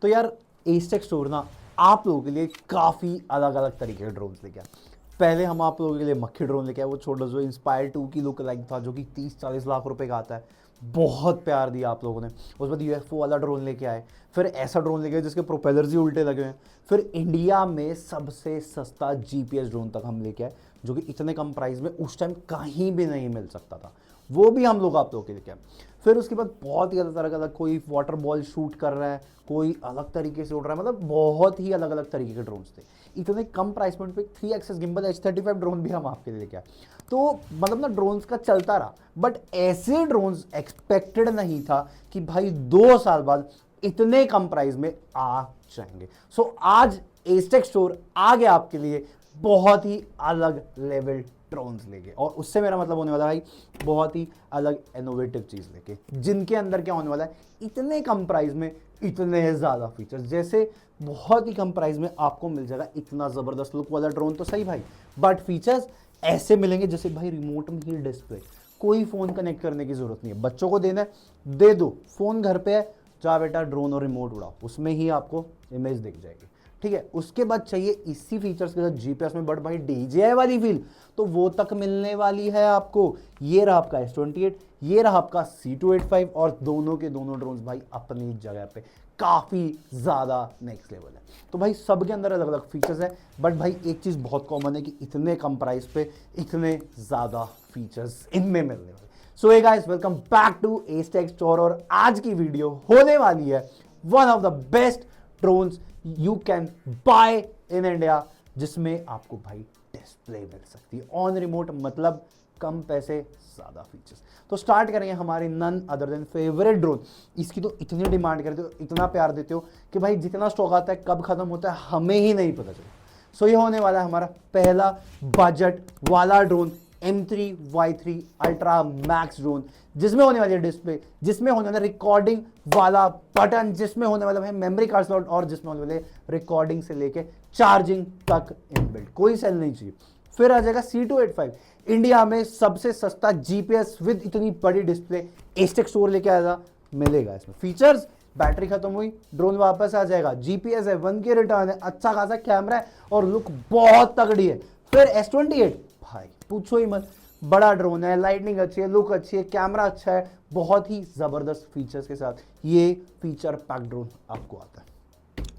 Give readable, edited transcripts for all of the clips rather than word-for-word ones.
तो यार asterisk store ना आप लोगों के लिए काफ़ी अलग अलग तरीके के ड्रोन्स लेके आए। पहले हम आप लोगों के लिए मक्खी ड्रोन लेके आए, वो छोटा जो इंस्पायर 2 की लुक लाइक था, जो कि 30-40 लाख रुपए का आता है। बहुत प्यार दिया आप लोगों ने। उसके बाद यूएफओ वाला ड्रोन लेके आए, फिर ऐसा ड्रोन लेके आए जिसके प्रोपेलर्स ही उल्टे लगे हैं। फिर इंडिया में सबसे सस्ता जीपीएस ड्रोन तक हम लेके आए, जो कि इतने कम प्राइस में उस टाइम कहीं भी नहीं मिल सकता था, वो भी हम लोग आप लोगों के लिए क्या। फिर उसके बाद बहुत ही अलग तरह का, कोई वाटर बॉल शूट कर रहा है, कोई अलग तरीके से उड़ रहा है, मतलब बहुत ही अलग अलग तरीके के ड्रोन्स थे। इतने कम प्राइस पॉइंट पे 3 एक्सेस गिम्बल H35 ड्रोन भी हम आपके लिए लेके आए। तो मतलब ना ड्रोन्स का चलता रहा, बट ऐसे ड्रोन्स एक्सपेक्टेड नहीं था कि भाई 2 साल बाद इतने कम प्राइस में आ जाएंगे। सो आज एस्टेक स्टोर आ गया आपके लिए बहुत ही अलग लेवल ड्रोन्स लेके, और उससे मेरा मतलब होने वाला है भाई बहुत ही अलग इनोवेटिव चीज लेके, जिनके अंदर क्या होने वाला है, इतने कम प्राइस में इतने ज्यादा फीचर्स। जैसे बहुत ही कम प्राइस में आपको मिल जाएगा इतना जबरदस्त लुक वाला ड्रोन तो सही भाई, बट फीचर्स ऐसे मिलेंगे जैसे भाई रिमोट में ही डिस्प्ले, कोई फोन कनेक्ट करने की जरूरत नहीं है, बच्चों को देना है दे दो, फोन घर पे है, जा बेटा ड्रोन और रिमोट उड़ाओ, उसमें ही आपको इमेज दिख जाएगी। ठीक है, उसके बाद चाहिए इसी फीचर्स के साथ जीपीएस में बट भाई डीजेआई वाली फील, तो वो तक मिलने वाली है आपको। ये रहा आपका S28, ये रहा आपका C285, और दोनों के दोनों ड्रोन्स भाई अपनी जगह पे काफी ज्यादा नेक्स्ट लेवल है। तो भाई सबके अंदर अलग अलग फीचर्स है, बट भाई एक चीज बहुत कॉमन है कि इतने कम प्राइस पे इतने ज्यादा फीचर्स इनमें मिलने वाले। So hey guys, welcome back to Estek store, और आज की वीडियो होने वाली है one of the best drones you can buy in India, जिसमें आपको भाई डिस्प्ले मिल सकती है ऑन रिमोट, मतलब कम पैसे ज्यादा फीचर्स। तो स्टार्ट करेंगे हमारे none other than favourite drone. इसकी तो इतनी डिमांड करते हो, इतना प्यार देते हो कि भाई जितना स्टॉक आता है कब खत्म होता है हमें ही नहीं पता चलता। सो ये होने वाला है हमारा पहला बजट वाला drone, M3Y3 ultra max drone, जिसमें होने वाली है डिस्प्ले, जिसमें होने वाला रिकॉर्डिंग वाला बटन, जिसमें होने वाला है मेमोरी कार्ड स्लॉट, और जिसमें होने वाले रिकॉर्डिंग से लेके चार्जिंग तक इनबिल्ट, कोई सेल नहीं चाहिए। फिर आ जाएगा C285, इंडिया में सबसे सस्ता जीपीएस विद इतनी बड़ी डिस्प्ले, एस्टेक स्टोर लेके आएगा, मिलेगा इसमें फीचर्स। बैटरी खत्म हुई ड्रोन वापस आ जाएगा, जीपीएस है, 1K रिटर्न है, अच्छा खासा कैमरा है, और लुक बहुत तगड़ी है। फिर S28 भाई पूछो ही मत, बड़ा ड्रोन है, लाइटनिंग अच्छी है, लुक अच्छी है, कैमरा अच्छा है, बहुत ही जबरदस्त फीचर्स के साथ ये फीचर पैक ड्रोन आपको आता है।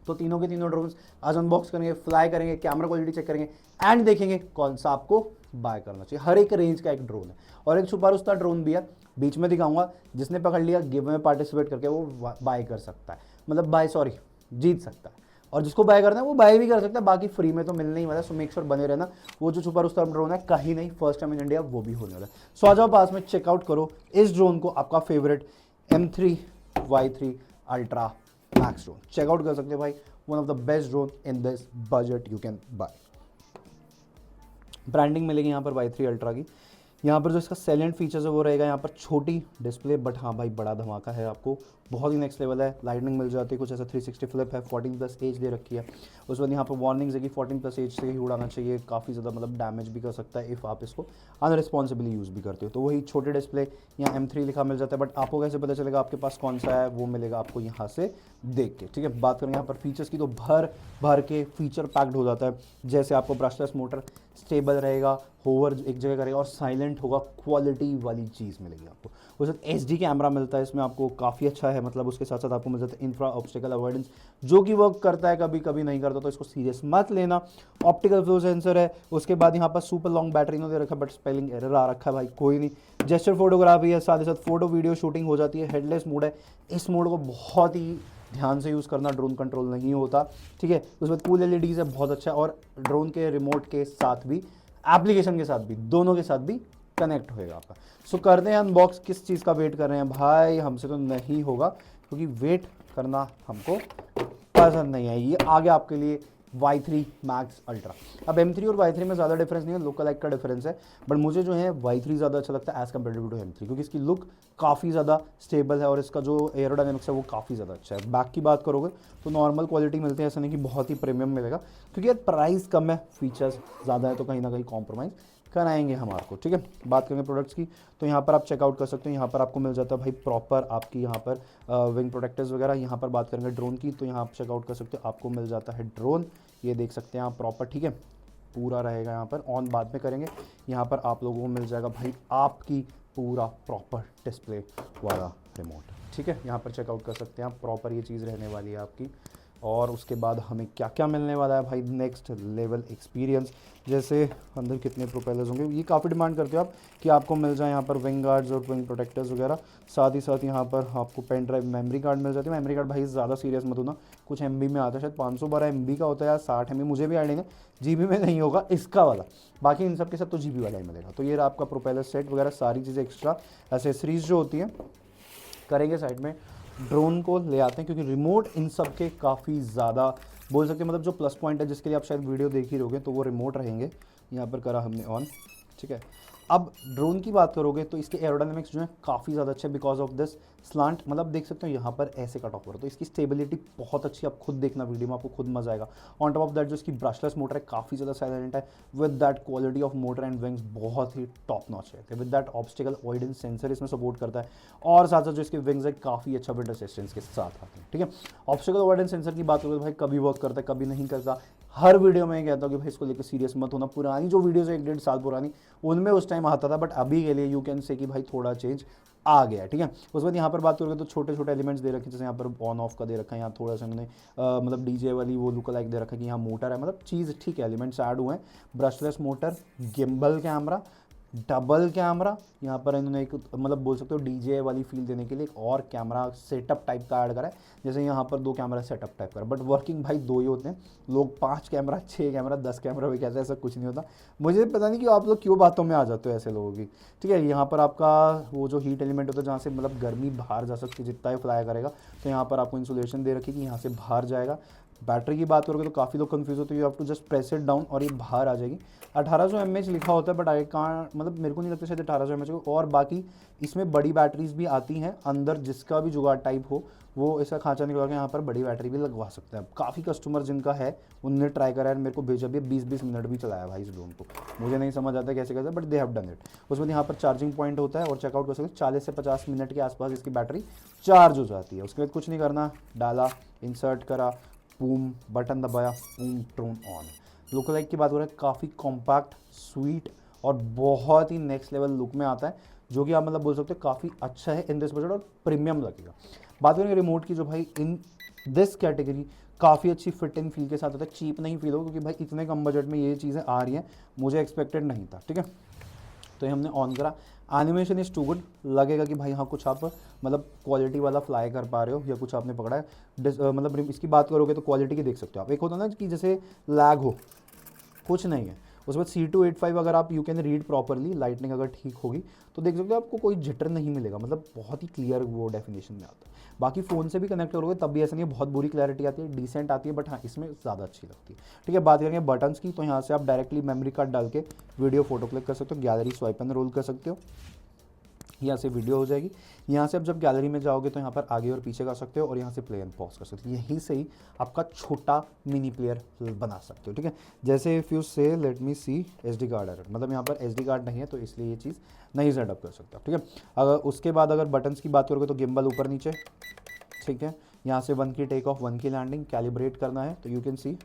तो तीनों के तीनों ड्रोन्स आज अनबॉक्स करेंगे, फ्लाई करेंगे, कैमरा क्वालिटी चेक करेंगे, एंड देखेंगे कौन सा आपको बाय करना चाहिए। हर एक रेंज का एक ड्रोन है, और एक छुपा रुस्ता ड्रोन भी है, बीच में दिखाऊंगा, जिसने पकड़ लिया गिव में पार्टिसिपेट करके वो बाय कर सकता है, मतलब बाय सॉरी जीत सकता है, और जिसको बाय करना है वो बाय भी कर सकता है, बाकी फ्री में तो मिलने ही वाला है। सो मेक श्योर बने रहना, वो जो छुपा रुस्तम ड्रोन है कहीं नहीं, फर्स्ट टाइम इन इंडिया वो भी होने वाला है। सो आ जाओ पास में, चेकआउट करो इस ड्रोन को, आपका favourite M3Y3 ultra max drone checkout कर सकते हो भाई, one of the best drone in this budget you can buy. Branding मिलेगी यहाँ पर Y3 अल्ट्रा की। यहाँ पर जो इसका सेलेंट फीचर्स है वो रहेगा यहाँ पर छोटी डिस्प्ले, बट हाँ भाई बड़ा धमाका है, आपको बहुत ही नेक्स्ट लेवल है। लाइटनिंग मिल जाती है, कुछ ऐसा 360 फ्लिप है, 14+ एज दे रखी है। उस बाद यहाँ पर वार्निंग्स है कि 14+ एज से ही उड़ाना चाहिए, काफ़ी ज़्यादा मतलब डैमेज भी कर सकता है इफ़ आप इसको अनरिस्पॉन्सिबली यूज़ भी करते हो। तो वही छोटे डिस्प्ले यहाँ M3 लिखा मिल जाता है, बट आपको कैसे पता चलेगा आपके पास कौन सा है, वो मिलेगा आपको यहाँ से देख के। ठीक है, बात करें यहाँ पर फीचर्स की, तो भर भर के फीचर पैक्ड हो जाता है। जैसे आपको ब्रशलेस मोटर, स्टेबल रहेगा, होवर एक जगह करेगा, और साइलेंट होगा, क्वालिटी वाली चीज़ मिलेगी आपको। उसके साथ HD कैमरा मिलता है इसमें आपको, काफ़ी अच्छा है, मतलब उसके साथ साथ आपको मिल जाता है इंफ्रा ऑब्स्टेकल अवॉइडेंस, जो कि वर्क करता है, कभी कभी नहीं करता, तो इसको सीरियस मत लेना। ऑप्टिकल फ्लो सेंसर है, उसके बाद यहाँ पर सुपर लॉन्ग बैटरी ने दे रखा है, बट स्पेलिंग एरर आ रखा है भाई, कोई नहीं। जेस्चर फोटोग्राफी है, साथ ही साथ फोटो वीडियो शूटिंग हो जाती है। हेडलेस मोड है, इस मोड को बहुत ही ध्यान से यूज़ करना, ड्रोन कंट्रोल नहीं होता। ठीक है, उसके बाद कूल LEDs है, बहुत अच्छा है, और ड्रोन के रिमोट के साथ भी, एप्लीकेशन के साथ भी, दोनों के साथ भी कनेक्ट होएगा आपका। सो करते हैं अनबॉक्स। किस चीज़ का वेट कर रहे हैं भाई, हमसे तो नहीं होगा, क्योंकि वेट करना हमको पसंद नहीं है। ये आ गया आपके लिए Y3 मैक्स अल्ट्रा। अब M3 और Y3 में ज़्यादा डिफरेंस नहीं है, लुक अलाइक का डिफरेंस है, बट मुझे जो है Y3 ज़्यादा अच्छा लगता है एज़ कम्पेरेटिव टू M3, क्योंकि इसकी लुक काफ़ी ज़्यादा स्टेबल है, और इसका जो एयरोडायनेमिक्स है वो काफ़ी ज़्यादा अच्छा है। बैक की बात करोगे तो नॉर्मल क्वालिटी मिलती है, ऐसा नहीं कि बहुत ही प्रीमियम मिलेगा, क्योंकि यार प्राइस कम है, फीचर्स ज़्यादा है, तो कहीं ना कहीं कॉम्प्रोमाइज़ कराएंगे हम आपको, ठीक है। बात करेंगे प्रोडक्ट्स की, तो यहाँ पर आप चेकआउट कर सकते हो, यहाँ पर आपको मिल जाता है भाई प्रॉपर आपकी यहाँ पर विंग प्रोटेक्टर्स वगैरह। यहाँ पर बात करेंगे ड्रोन की, तो यहाँ आप चेकआउट कर सकते हो, आपको मिल जाता है ड्रोन, ये देख सकते हैं आप प्रॉपर, ठीक है, पूरा रहेगा यहाँ पर। ऑन बाद में करेंगे, यहाँ पर आप लोगों को मिल जाएगा भाई आपकी पूरा प्रॉपर डिस्प्ले वाला रिमोट, ठीक है। यहाँ पर चेकआउट कर सकते हैं आप, प्रॉपर ये चीज़ रहने वाली है आपकी। और उसके बाद हमें क्या क्या मिलने वाला है भाई, नेक्स्ट लेवल एक्सपीरियंस, जैसे अंदर कितने प्रोपेलर्स होंगे, ये काफ़ी डिमांड करते हो आप कि आपको मिल जाए यहाँ पर विंग गार्ड्स और विंग प्रोटेक्टर्स वगैरह। साथ ही साथ यहाँ पर आपको पेन ड्राइव मेमोरी कार्ड मिल जाती है। मेमोरी कार्ड भाई ज़्यादा सीरियस मत होना, कुछ MB में आता है, शायद 512 MB का होता है या 60 MB, मुझे भी आइडिया नहीं, GB में नहीं होगा इसका वाला, बाकी इन सब के साथ तो GB वाला ही मिलेगा। तो ये रहा आपका प्रोपेलर सेट वगैरह सारी चीज़ें एक्स्ट्रा एसेसरीज जो होती हैं करेंगे साइड में। ड्रोन को ले आते हैं क्योंकि रिमोट इन सब के काफ़ी ज़्यादा बोल सकते हैं, मतलब जो प्लस पॉइंट है जिसके लिए आप शायद वीडियो देख ही रहोगे, तो वो रिमोट रहेंगे। यहाँ पर करा हमने ऑन, ठीक है। अब ड्रोन की बात करोगे तो इसके एरोडायनामिक्स जो है काफ़ी ज़्यादा अच्छे, बिकॉज ऑफ दिस स्लांट, मतलब देख सकते हो यहाँ पर ऐसे कट ऑफ हो रहा है, तो इसकी स्टेबिलिटी बहुत अच्छी, आप खुद देखना वीडियो में, आपको खुद मजा आएगा। ऑन टॉप ऑफ दैट जो इसकी ब्रशलेस मोटर है काफ़ी ज़्यादा साइलेंट है, with that quality of motor and wings बहुत ही टॉप नॉच है, with that obstacle avoidance sensor इसमें सपोर्ट करता है, और साथ साथ जो इसके विंग्स है काफ़ी अच्छा विंड रेजिस्टेंस के साथ आते हैं, ठीक है। ऑब्स्टिकल अवॉइडेंस सेंसर की बात करोगे तो भाई कभी वर्क करता है कभी नहीं करता, हर वीडियो में कहता हूँ कि भाई इसको लेकर सीरियस मत होना। पुरानी जो वीडियोस है 1-1.5 साल पुरानी, उनमें उस टाइम आता था, बट अभी के लिए यू कैन से कि भाई थोड़ा चेंज आ गया, ठीक है। उसके बाद यहाँ पर बात करोगे तो छोटे छोटे एलिमेंट्स दे रखे हैं, जैसे यहाँ पर ऑन ऑफ का दे रखा है, यहाँ थोड़ा सा मैंने मतलब DJ वाली वो लुक लाइक दे रखा है कि यहाँ मोटर है, मतलब चीज़ ठीक है, एलिमेंट्स ऐड हुए हैं। Brushless motor, gimbal camera, double camera, यहाँ पर इन्होंने एक मतलब बोल सकते हो DJ वाली फील देने के लिए एक और कैमरा सेटअप टाइप का ऐड करा है, जैसे यहाँ पर 2 कैमरा सेटअप टाइप का, बट वर्किंग भाई 2 ही होते हैं। लोग 5 कैमरा 6 कैमरा 10 कैमरा भी कहते हैं, ऐसा कुछ नहीं होता। मुझे पता नहीं कि आप लोग क्यों बातों में आ जाते हो ऐसे लोगों की, ठीक है। यहाँ पर आपका वो जो हीट एलिमेंट होता है जहाँ से मतलब गर्मी बाहर जा सकती है जितना ही फ्लाई करेगा, तो यहाँ पर आपको इंसुलेशन दे रखी है कि यहाँ से बाहर जाएगा। बैटरी की बात करोगे तो काफ़ी लोग कंफ्यूज होते हैं, you have to just press it down और ये बाहर आ जाएगी। 1800 mAh लिखा होता है, बट आई कांट, मतलब मेरे को नहीं लगता शायद 1800 mAh को। और बाकी इसमें बड़ी बैटरीज भी आती हैं अंदर, जिसका भी जुगाड़ टाइप हो वो इसका खांचा निकलवा के यहाँ पर बड़ी बैटरी भी लगवा सकते हैं। काफ़ी कस्टमर जिनका है उनने ट्राई करा है, मेरे को भेजा भी 20-20 मिनट भी चलाया भाई इस ड्रोन को, मुझे नहीं समझ आता कैसे कैसे, but they have done it. उसके बाद यहाँ पर चार्जिंग पॉइंट होता है और चेकआउट कर सकते हो, 40 से 50 मिनट के आसपास इसकी बैटरी चार्ज हो जाती है। उसके बाद कुछ नहीं करना, डाला, इंसर्ट करा, बूम, बटन दबाया, boom, drone on. Look like की बात हो रहा है, काफ़ी कॉम्पैक्ट, स्वीट और बहुत ही नेक्स्ट लेवल लुक में आता है, जो कि आप मतलब बोल सकते हो काफ़ी अच्छा है इन दिस बजट और प्रीमियम लगेगा। बात करेंगे रिमोट की, जो भाई इन दिस कैटेगरी काफ़ी अच्छी फिट एंड फील के साथ होता है, चीप नहीं फील हो, क्योंकि भाई इतने कम बजट में ये चीज़ें आ रही हैं, मुझे एक्सपेक्टेड नहीं था, ठीक है। तो ये हमने ऑन करा, एनिमेशन इज़ टू गुड, लगेगा कि भाई हाँ कुछ आप मतलब क्वालिटी वाला फ्लाई कर पा रहे हो या कुछ आपने पकड़ा है। मतलब इसकी बात करोगे तो क्वालिटी की देख सकते हो आप, एक होता है ना कि जैसे लैग हो, कुछ नहीं है। उसके बाद C285 अगर आप you can read properly, lightning अगर ठीक होगी तो देख सकते हो आपको कोई जिटर नहीं मिलेगा, मतलब बहुत ही क्लियर वो डेफिनेशन में आता है। बाकी फ़ोन से भी कनेक्ट करोगे तब भी ऐसा नहीं है बहुत बुरी क्लैरिटी आती है, डिसेंट आती है, बट हाँ इसमें ज़्यादा अच्छी लगती है, ठीक है। बात करेंगे बटन्स की, तो यहाँ से आप डायरेक्टली मेमोरी कार्ड डाल के वीडियो फोटो क्लिक कर सकते हो, गैलरी स्वाइप एंड रोल कर सकते हो, यहाँ से वीडियो हो जाएगी। यहाँ से अब जब गैलरी में जाओगे तो यहाँ पर आगे और पीछे कर सकते हो और यहाँ से प्ले एंड पॉज कर सकते हो, यहीं से ही आपका छोटा मिनी प्लेयर बना सकते हो, ठीक है। जैसे इफ़ यू से लेट मी सी SD कार्ड एरर, मतलब यहाँ पर SD कार्ड नहीं है तो इसलिए ये चीज़ नहीं सेटअप कर सकता, ठीक है। अगर उसके बाद अगर बटन्स की बात करोगे तो गिम्बल ऊपर नीचे, ठीक है। यहाँ से 1 की टेक ऑफ, 1 की लैंडिंग, कैलिब्रेट करना है तो यू कैन सी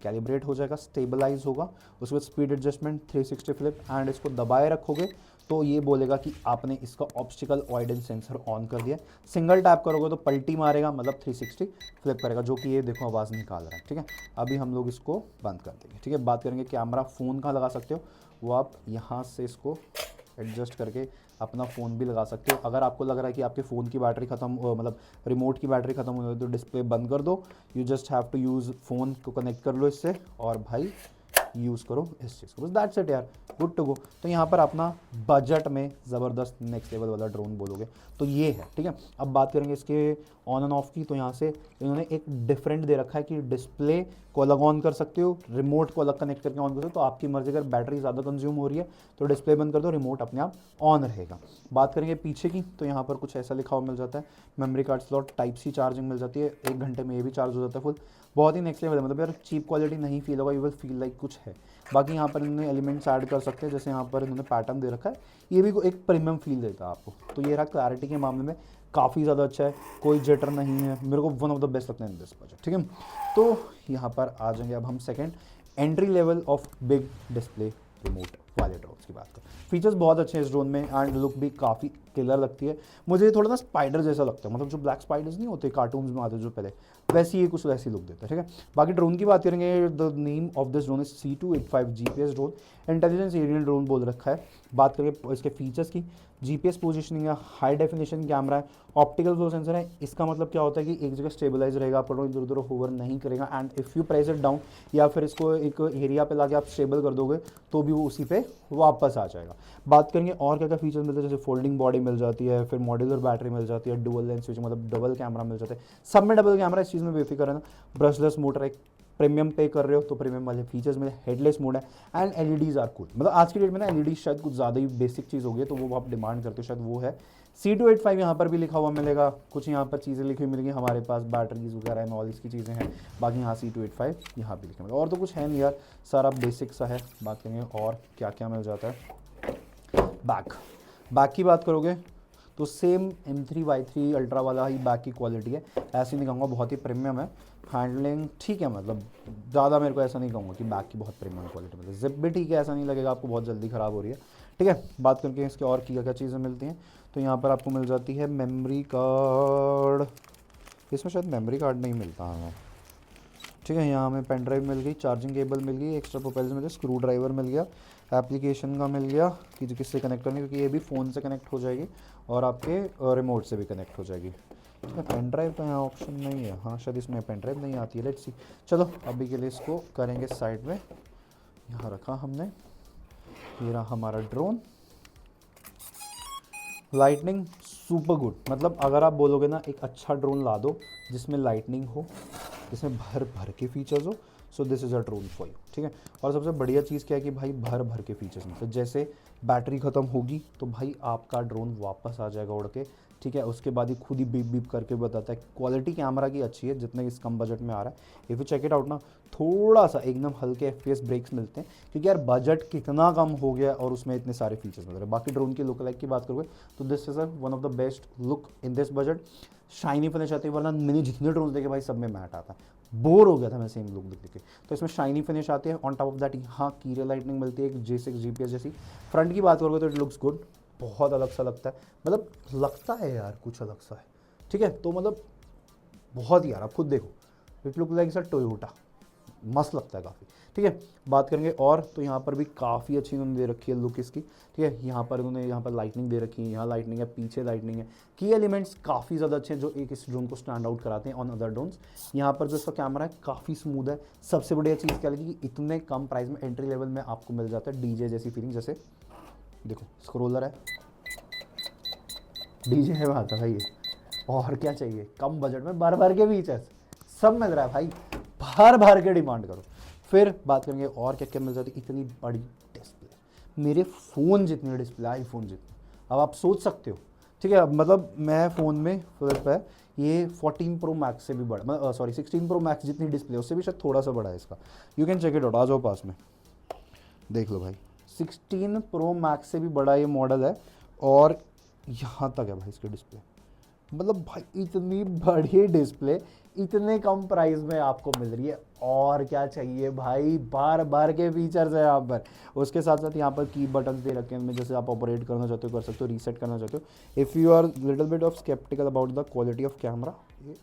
कैलिब्रेट हो जाएगा, स्टेबलाइज होगा। उसके बाद स्पीड एडजस्टमेंट, 360 फ्लिप, एंड इसको दबाए रखोगे तो ये बोलेगा कि आपने इसका ऑब्स्टिकल अवॉइडेंस सेंसर ऑन कर दिया। सिंगल टैप करोगे तो पलटी मारेगा, मतलब 360 फ्लिप करेगा, जो कि ये देखो आवाज़ निकाल रहा है, ठीक है। अभी हम लोग इसको बंद कर देंगे, ठीक है। बात करेंगे कैमरा, फ़ोन कहाँ लगा सकते हो, वो आप यहाँ से इसको एडजस्ट करके अपना फ़ोन भी लगा सकते हो। अगर आपको लग रहा है कि आपके फ़ोन की बैटरी ख़त्म, मतलब रिमोट की बैटरी ख़त्म हो जाए तो डिस्प्ले बंद कर दो, you just have to use phone को कनेक्ट कर लो इससे और भाई यूज़ करो इस चीज़ को, बस दैट्स इट यार, गुड टू गो। तो यहाँ पर अपना बजट में ज़बरदस्त नेक्स्ट लेवल वाला ड्रोन बोलोगे तो ये है, ठीक है। अब बात करेंगे इसके ऑन एंड ऑफ की, तो यहाँ से इन्होंने एक डिफरेंट दे रखा है कि डिस्प्ले को अलग ऑन कर सकते हो, रिमोट को अलग कनेक्ट करके ऑन कर सकते हो। तो आपकी मर्जी, अगर बैटरी ज़्यादा कंज्यूम हो रही है तो डिस्प्ले बंद कर दो, रिमोट अपने आप ऑन रहेगा। बात करेंगे पीछे की, तो यहाँ पर कुछ ऐसा लिखा हुआ मिल जाता है, memory card slot, type C charging मिल जाती है, 1 घंटे में ये भी चार्ज हो जाता है फुल। बहुत ही नेक्स्ट लेवल है, मतलब यार चीप क्वालिटी नहीं फील होगा, यू विल फील लाइक कुछ है। बाकी यहाँ पर इन्होंने एलिमेंट्स ऐड कर सकते हैं, जैसे यहाँ पर इन्होंने पैटर्न दे रखा है, ये भी एक प्रीमियम फील देता है आपको। तो ये रहा क्लैरिटी के मामले में काफ़ी ज़्यादा अच्छा है, कोई जिटर नहीं है, मेरे को वन ऑफ द बेस्ट लगता है इन दिस बजट, ठीक है। तो यहाँ पर आ जाएंगे अब हम second entry level of big display remote वाले ड्रोन्स की बात करें। फीचर्स बहुत अच्छे हैं इस ड्रोन में एंड लुक भी काफ़ी किलर लगती है। मुझे थोड़ा ना स्पाइडर जैसा लगता है, मतलब जो ब्लैक स्पाइडर्स नहीं होते कार्टून्स में आते जो पहले, वैसी ये कुछ वैसी लुक देता है, ठीक है। बाकी ड्रोन की बात करेंगे, the name of this drone is C285 GPS drone, intelligence aerial drone बोल रखा है। बात करेंगे इसके फीचर्स की, GPS पोजीशनिंग है, हाई डेफिनेशन कैमरा है, ऑप्टिकल फ्लो सेंसर है। इसका मतलब क्या होता है कि एक जगह स्टेबलाइज रहेगा, आपको इधर उधर होवर नहीं करेगा and if you press it down या फिर इसको एक एरिया पे लाके आप स्टेबल कर दोगे तो भी वो उसी पे वापस आ जाएगा। बात करेंगे और क्या क्या फीचर्स मिलते हैं, जैसे फोल्डिंग बॉडी मिल जाती है, फिर मॉड्यूलर बैटरी मिल जाती है, डुअल लेंस स्विच मतलब डबल कैमरा मिल जाता है, सब में डबल कैमरा, इस चीज़ में बेफिक्र है ना। ब्रशलेस मोटर, एक प्रीमियम पे कर रहे हो तो प्रीमियम वाले फीचर्स में हेडलेस मोड है एंड एलईडीज आर कूल। मतलब आज की डेट में ना एलईडी शायद कुछ ज़्यादा ही बेसिक चीज़ हो गई है, तो वो आप डिमांड करते हो, शायद वो है। C285 यहाँ पर भी लिखा हुआ मिलेगा, कुछ यहाँ पर चीज़ें लिखी हुई मिलेंगी, हमारे पास बैटरीज वगैरह एंड ऑल इसकी चीज़ें हैं। बाकी यहाँ C285 यहाँ भी लिखा मिलेगा, और तो कुछ है नहीं यार, सारा बेसिक सा है। बात करेंगे और क्या क्या मिल जाता है। बैक की बात करोगे तो सेम M3Y3 अल्ट्रा वाला ही बैक की क्वालिटी है, ऐसे नहीं कहूँगा बहुत ही प्रीमियम है। हैंडलिंग ठीक है, मतलब ज़्यादा मेरे को ऐसा नहीं कहूँगा कि बैक की बहुत प्रीमियम क्वालिटी, मतलब जिप भी ठीक है, ऐसा नहीं लगेगा आपको बहुत जल्दी ख़राब हो रही है, ठीक है। बात करके इसके और क्या क्या चीज़ें मिलती हैं, तो यहाँ पर आपको मिल जाती है मेमोरी कार्ड, इसमें शायद मेमोरी कार्ड नहीं मिलता हमें, ठीक है। यहाँ हमें पेन ड्राइव मिल गई, चार्जिंग केबल मिल गई, एक्स्ट्रा प्रोपेलर्स मिल गए, स्क्रू ड्राइवर मिल गया, एप्लीकेशन का मिल गया कि जो किससे कनेक्ट करनी, क्योंकि ये भी फ़ोन से कनेक्ट हो जाएगी और आपके रिमोट से भी कनेक्ट हो जाएगी। पेन ड्राइव तो यहाँ ऑप्शन नहीं है, हाँ शायद इसमें पेन ड्राइव नहीं आती है, लेट्स सी। चलो अभी के लिए इसको करेंगे साइड में, यहाँ रखा हमने, ये रहा हमारा ड्रोन। लाइटनिंग सुपर गुड, मतलब अगर आप बोलोगे ना एक अच्छा ड्रोन ला दो जिसमें लाइटनिंग हो, जिसमें भर भर के फीचर्स हो, so this is a drone for you, ठीक है। और सबसे बढ़िया चीज़ क्या है कि भाई भर भर के फीचर्स में, तो जैसे बैटरी ख़त्म होगी तो भाई आपका ड्रोन वापस आ जाएगा उड़ के, ठीक है। उसके बाद ही खुद ही बीप बीप करके बताता है। क्वालिटी कैमरा की अच्छी है, जितने इस कम बजट में आ रहा है। If you check it out ना, थोड़ा सा एकदम हल्के FPS ब्रेक्स मिलते हैं, क्योंकि यार बजट कितना कम हो गया और उसमें इतने सारे फीचर्स मिल रहे हैं। बाकी ड्रोन की लुक लाइक की बात करोगे तो this is one of the best look in this budget. Shiny finish आती है, वरना मैंने जितने ड्रोन देखे भाई सब में मैट आता है, बोर हो गया था मैं सेम लुक देख के। तो इसमें शाइनी फिनिश आती है, ऑन टॉप ऑफ दैट यहाँ कीरे लाइटनिंग मिलती है, एक J6 GPS जैसी। फ्रंट की बात करोगे तो इट लुक्स गुड, बहुत अलग सा लगता है, मतलब लगता है यार कुछ अलग सा है, ठीक है। तो मतलब बहुत यार, आप खुद देखो, it look like a Toyota, मस्त लगता है काफ़ी, ठीक है। बात करेंगे और तो यहाँ पर भी काफ़ी अच्छी उन्होंने दे रखी है लुक इसकी, ठीक है। यहाँ पर उन्होंने यहाँ पर लाइटनिंग दे रखी है, यहाँ लाइटनिंग है, पीछे लाइटनिंग है। की एलिमेंट्स काफ़ी ज़्यादा अच्छे हैं जो एक इस ड्रोन को स्टैंड आउट कराते हैं ऑन अदर ड्रोन्स। यहाँ पर जो इसका कैमरा है काफ़ी स्मूथ है। सबसे बढ़िया चीज़ क्या लगी कि इतने कम प्राइस में एंट्री लेवल में आपको मिल जाता है DJ जैसी फीलिंग, जैसे देखो स्क्रोलर है, DJ है वहाँ का भाई ये, और क्या चाहिए, कम बजट में भर भर के फीचर्स सब मिल रहा है भाई, भर भर के डिमांड करो। फिर बात करेंगे और क्या क्या मिल जाती है, इतनी बड़ी डिस्प्ले, मेरे फ़ोन जितनी डिस्प्ले, आईफोन जितनी। अब आप सोच सकते हो, ठीक है, मतलब मैं फ़ोन में फ्लिप है, ये 14 Pro Max से भी बड़ा, मतलब सॉरी 16 Pro Max जितनी डिस्प्ले उससे भी शायद थोड़ा सा बड़ा है इसका। You can check it out, आ जाओ पास में देख लो भाई, 16 Pro Max से भी बड़ा ये मॉडल है और यहाँ तक है भाई इसकी डिस्प्ले। मतलब भाई इतनी बड़ी डिस्प्ले इतने कम प्राइस में आपको मिल रही है, और क्या चाहिए भाई, बार बार के फीचर्स है यहाँ पर। उसके साथ साथ यहाँ पर की बटन दे रखे हैं इनमें, जैसे आप ऑपरेट करना चाहते हो कर सकते हो, रीसेट करना चाहते हो। If you are little bit of sceptical about the quality of camera, ये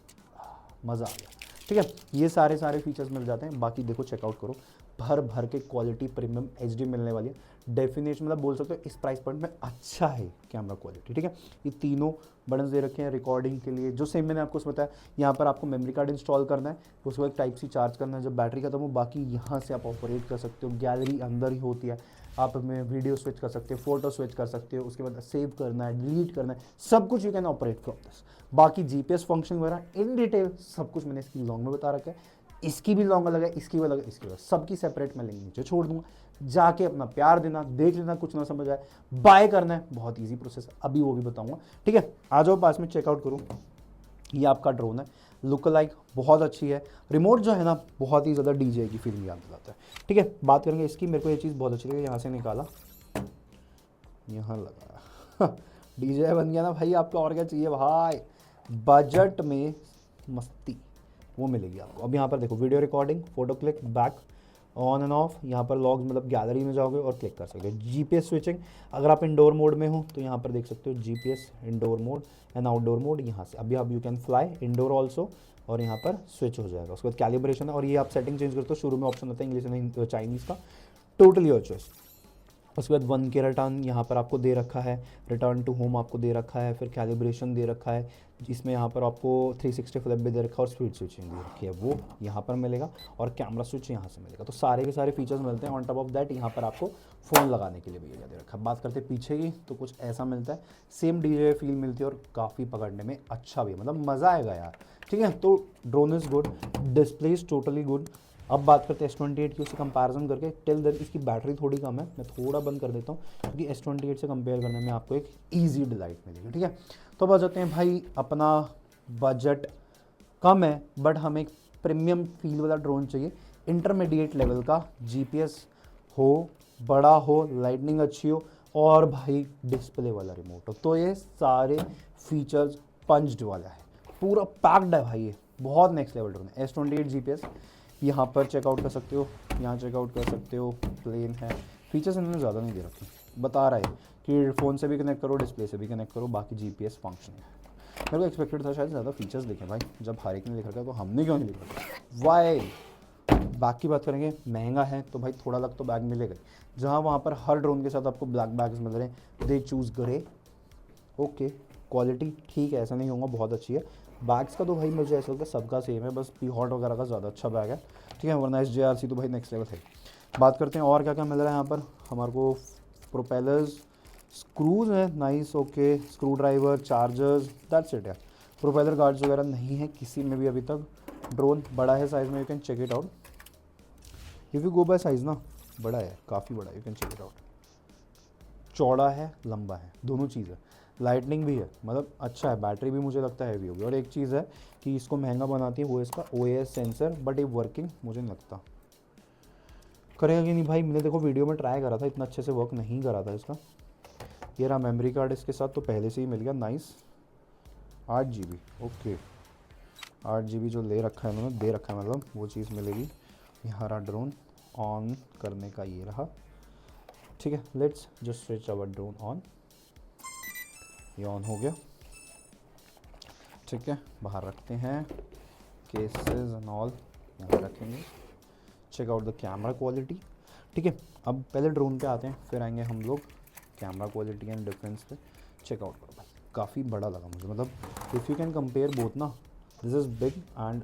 मज़ा आ गया, ठीक है। ये सारे फीचर्स मिल जाते हैं। बाकी देखो चेकआउट करो, भर भर के क्वालिटी प्रीमियम HD मिलने वाली है। डेफिनेशन मतलब बोल सकते हो इस प्राइस पॉइंट में अच्छा है कैमरा क्वालिटी, ठीक है। ये तीनों बटन दे रखे हैं रिकॉर्डिंग के लिए, जो सेम मैंने आपको बताया। यहाँ पर आपको मेमोरी कार्ड इंस्टॉल करना है, उसके बाद टाइप C चार्ज करना है जब बैटरी खत्म हो। बाकी यहाँ से आप ऑपरेट कर सकते हो, गैलरी अंदर ही होती है, आप में वीडियो स्विच कर सकते हो, फोटो स्विच कर सकते हो, उसके बाद सेव करना है, डिलीट करना है, सब कुछ you can operate from this. बाकी जीपीएस फंक्शन वगैरह इन डिटेल सब कुछ मैंने इसकी लॉन्ग में बता रखा है। इसकी भी लॉन्ग अलग है, इसकी भी अलग है, इसकी अलग, सबकी सेपरेट मैं लिंक नीचे छोड़ दूंगा, जाके अपना प्यार देना, देख लेना, कुछ ना समझ आए बाय करना है, बहुत ईजी प्रोसेस, अभी वो भी बताऊंगा। ठीक है, आ जाओ पास में, चेकआउट करूँ। ये आपका ड्रोन है, लुक लाइक बहुत अच्छी है, रिमोट जो है ना बहुत ही ज़्यादा डीजे की फीलिंग याद दिलाता है। ठीक है, बात करेंगे इसकी, मेरे को ये चीज़ बहुत अच्छी लगी, यहाँ से निकाला, यहाँ लगाया डीजे बन गया ना भाई आपका, और क्या चाहिए भाई, बजट में मस्ती वो मिलेगी आपको। अब यहाँ पर देखो video recording, photo click, back, on end of, यहाँ पर लॉग्स मतलब गैलरी में जाओगे और क्लिक कर सकते हो। जीपीएस स्विचिंग, अगर आप इंडोर मोड में हो तो यहाँ पर देख सकते हो GPS indoor mode and outdoor mode, यहाँ से अभी आप you can fly indoor also, और यहाँ पर स्विच हो जाएगा। उसके बाद कैलिब्रेशन है, और ये आप सेटिंग चेंज करते हो, शुरू में ऑप्शन होता है इंग्लिश एंड चाइनीज़ का, टोटली योर चॉइस। उसके बाद 1 के रिटर्न यहाँ पर आपको दे रखा है, रिटर्न टू होम आपको दे रखा है, फिर कैलिब्रेशन दे रखा है, इसमें यहाँ पर आपको 360 फ्लिप भी दे रखा है, और स्पीड स्विचिंग दे रखी है, वो यहाँ पर मिलेगा, और कैमरा स्विच यहाँ से मिलेगा। तो सारे के सारे फीचर्स मिलते हैं। ऑन टॉप ऑफ दैट यहाँ पर आपको फ़ोन लगाने के लिए भी दे रखा है। बात करते हैं पीछे की, तो कुछ ऐसा मिलता है, सेम डीजे फील मिलती है, और काफ़ी पकड़ने में अच्छा भी, मतलब मज़ा आएगा यार। ठीक है, तो drone is good, display is totally good. अब बात करते हैं S28 की, उससे कंपैरिजन करके। टिल देन इसकी बैटरी थोड़ी कम है, मैं थोड़ा बंद कर देता हूँ, क्योंकि S28 से कंपेयर करने में आपको एक ईजी डिलाइट मिलेगी। ठीक है, तो अब आ जाते हैं भाई, अपना बजट कम है बट हमें एक प्रीमियम फील वाला ड्रोन चाहिए, इंटरमीडिएट लेवल का, जीपीएस हो, बड़ा हो, लाइटनिंग अच्छी हो, और भाई डिस्प्ले वाला रिमोट हो। तो ये सारे फीचर्स पंच्ड वाला है, पूरा पैक्ड है भाई, ये बहुत नेक्स्ट लेवल ड्रोन है। S28 जीपीएस यहाँ पर चेकआउट कर सकते हो, यहाँ चेकआउट कर सकते हो, प्लेन है, फीचर्स इन्होंने ज़्यादा नहीं दे रखे, बता रहा है कि फ़ोन से भी कनेक्ट करो, डिस्प्ले से भी कनेक्ट करो, बाकी जीपीएस फंक्शन है। मेरे को एक्सपेक्टेड था शायद ज़्यादा फीचर्स दिखे भाई, जब हर एक ने लिख रखा है तो हमने क्यों नहीं लिखा, वाई। बैग की बात करेंगे, महंगा है तो भाई थोड़ा लग तो बैग मिलेगा, जहाँ वहाँ पर हर ड्रोन के साथ आपको ब्लैक बैग्स मिल रहे हैं, दे चूज़ करे। ओके, क्वालिटी ठीक है, ऐसा नहीं होगा, बहुत अच्छी है। बैग्स का तो भाई मुझे ऐसा लगता है सबका सेम है, बस पी हॉट वगैरह का ज़्यादा अच्छा बैग है। ठीक है, वरना SJRC तो भाई नेक्स्ट लेवल है। बात करते हैं और क्या क्या मिल रहा है यहाँ पर हमारे को। प्रोपेलर्स, स्क्रूज है, nice, okay, screw driver, chargers, that's it है। प्रोपेलर गार्ड्स वगैरह नहीं है किसी में भी अभी तक। ड्रोन बड़ा है साइज़ में, you can check it out, if you go by size ना, बड़ा है, काफ़ी बड़ा है, you can check it out. चौड़ा है, लंबा है, दोनों चीज़ है, लाइटनिंग भी है, मतलब अच्छा है, बैटरी भी मुझे लगता है हैवी होगी। और एक चीज़ है कि इसको महंगा बनाती है वो इसका OAS सेंसर, बट ये वर्किंग मुझे नहीं लगता करेगा कि नहीं भाई। मैंने देखो वीडियो में ट्राई करा था, इतना अच्छे से वर्क नहीं करा था इसका। ये रहा मेमोरी कार्ड इसके साथ, तो पहले से ही मिल गया, नाइस, 8 GB, ओके, 8 GB जो ले रखा है उन्होंने, दे रखा है मतलब, वो चीज़ मिलेगी। यहाँ रहा ड्रोन ऑन करने का, ये रहा। ठीक है, let's just switch our drone on, ये ऑन हो गया। ठीक है, बाहर रखते हैं, केसेस एंड ऑल यहाँ रखेंगे। Check out the camera quality. ठीक है, अब पहले ड्रोन पे आते हैं, फिर आएंगे हम लोग कैमरा क्वालिटी एंड डिफरेंस पे। चेकआउट करो भाई, काफ़ी बड़ा लगा मुझे, मतलब if you can compare both ना, this is big and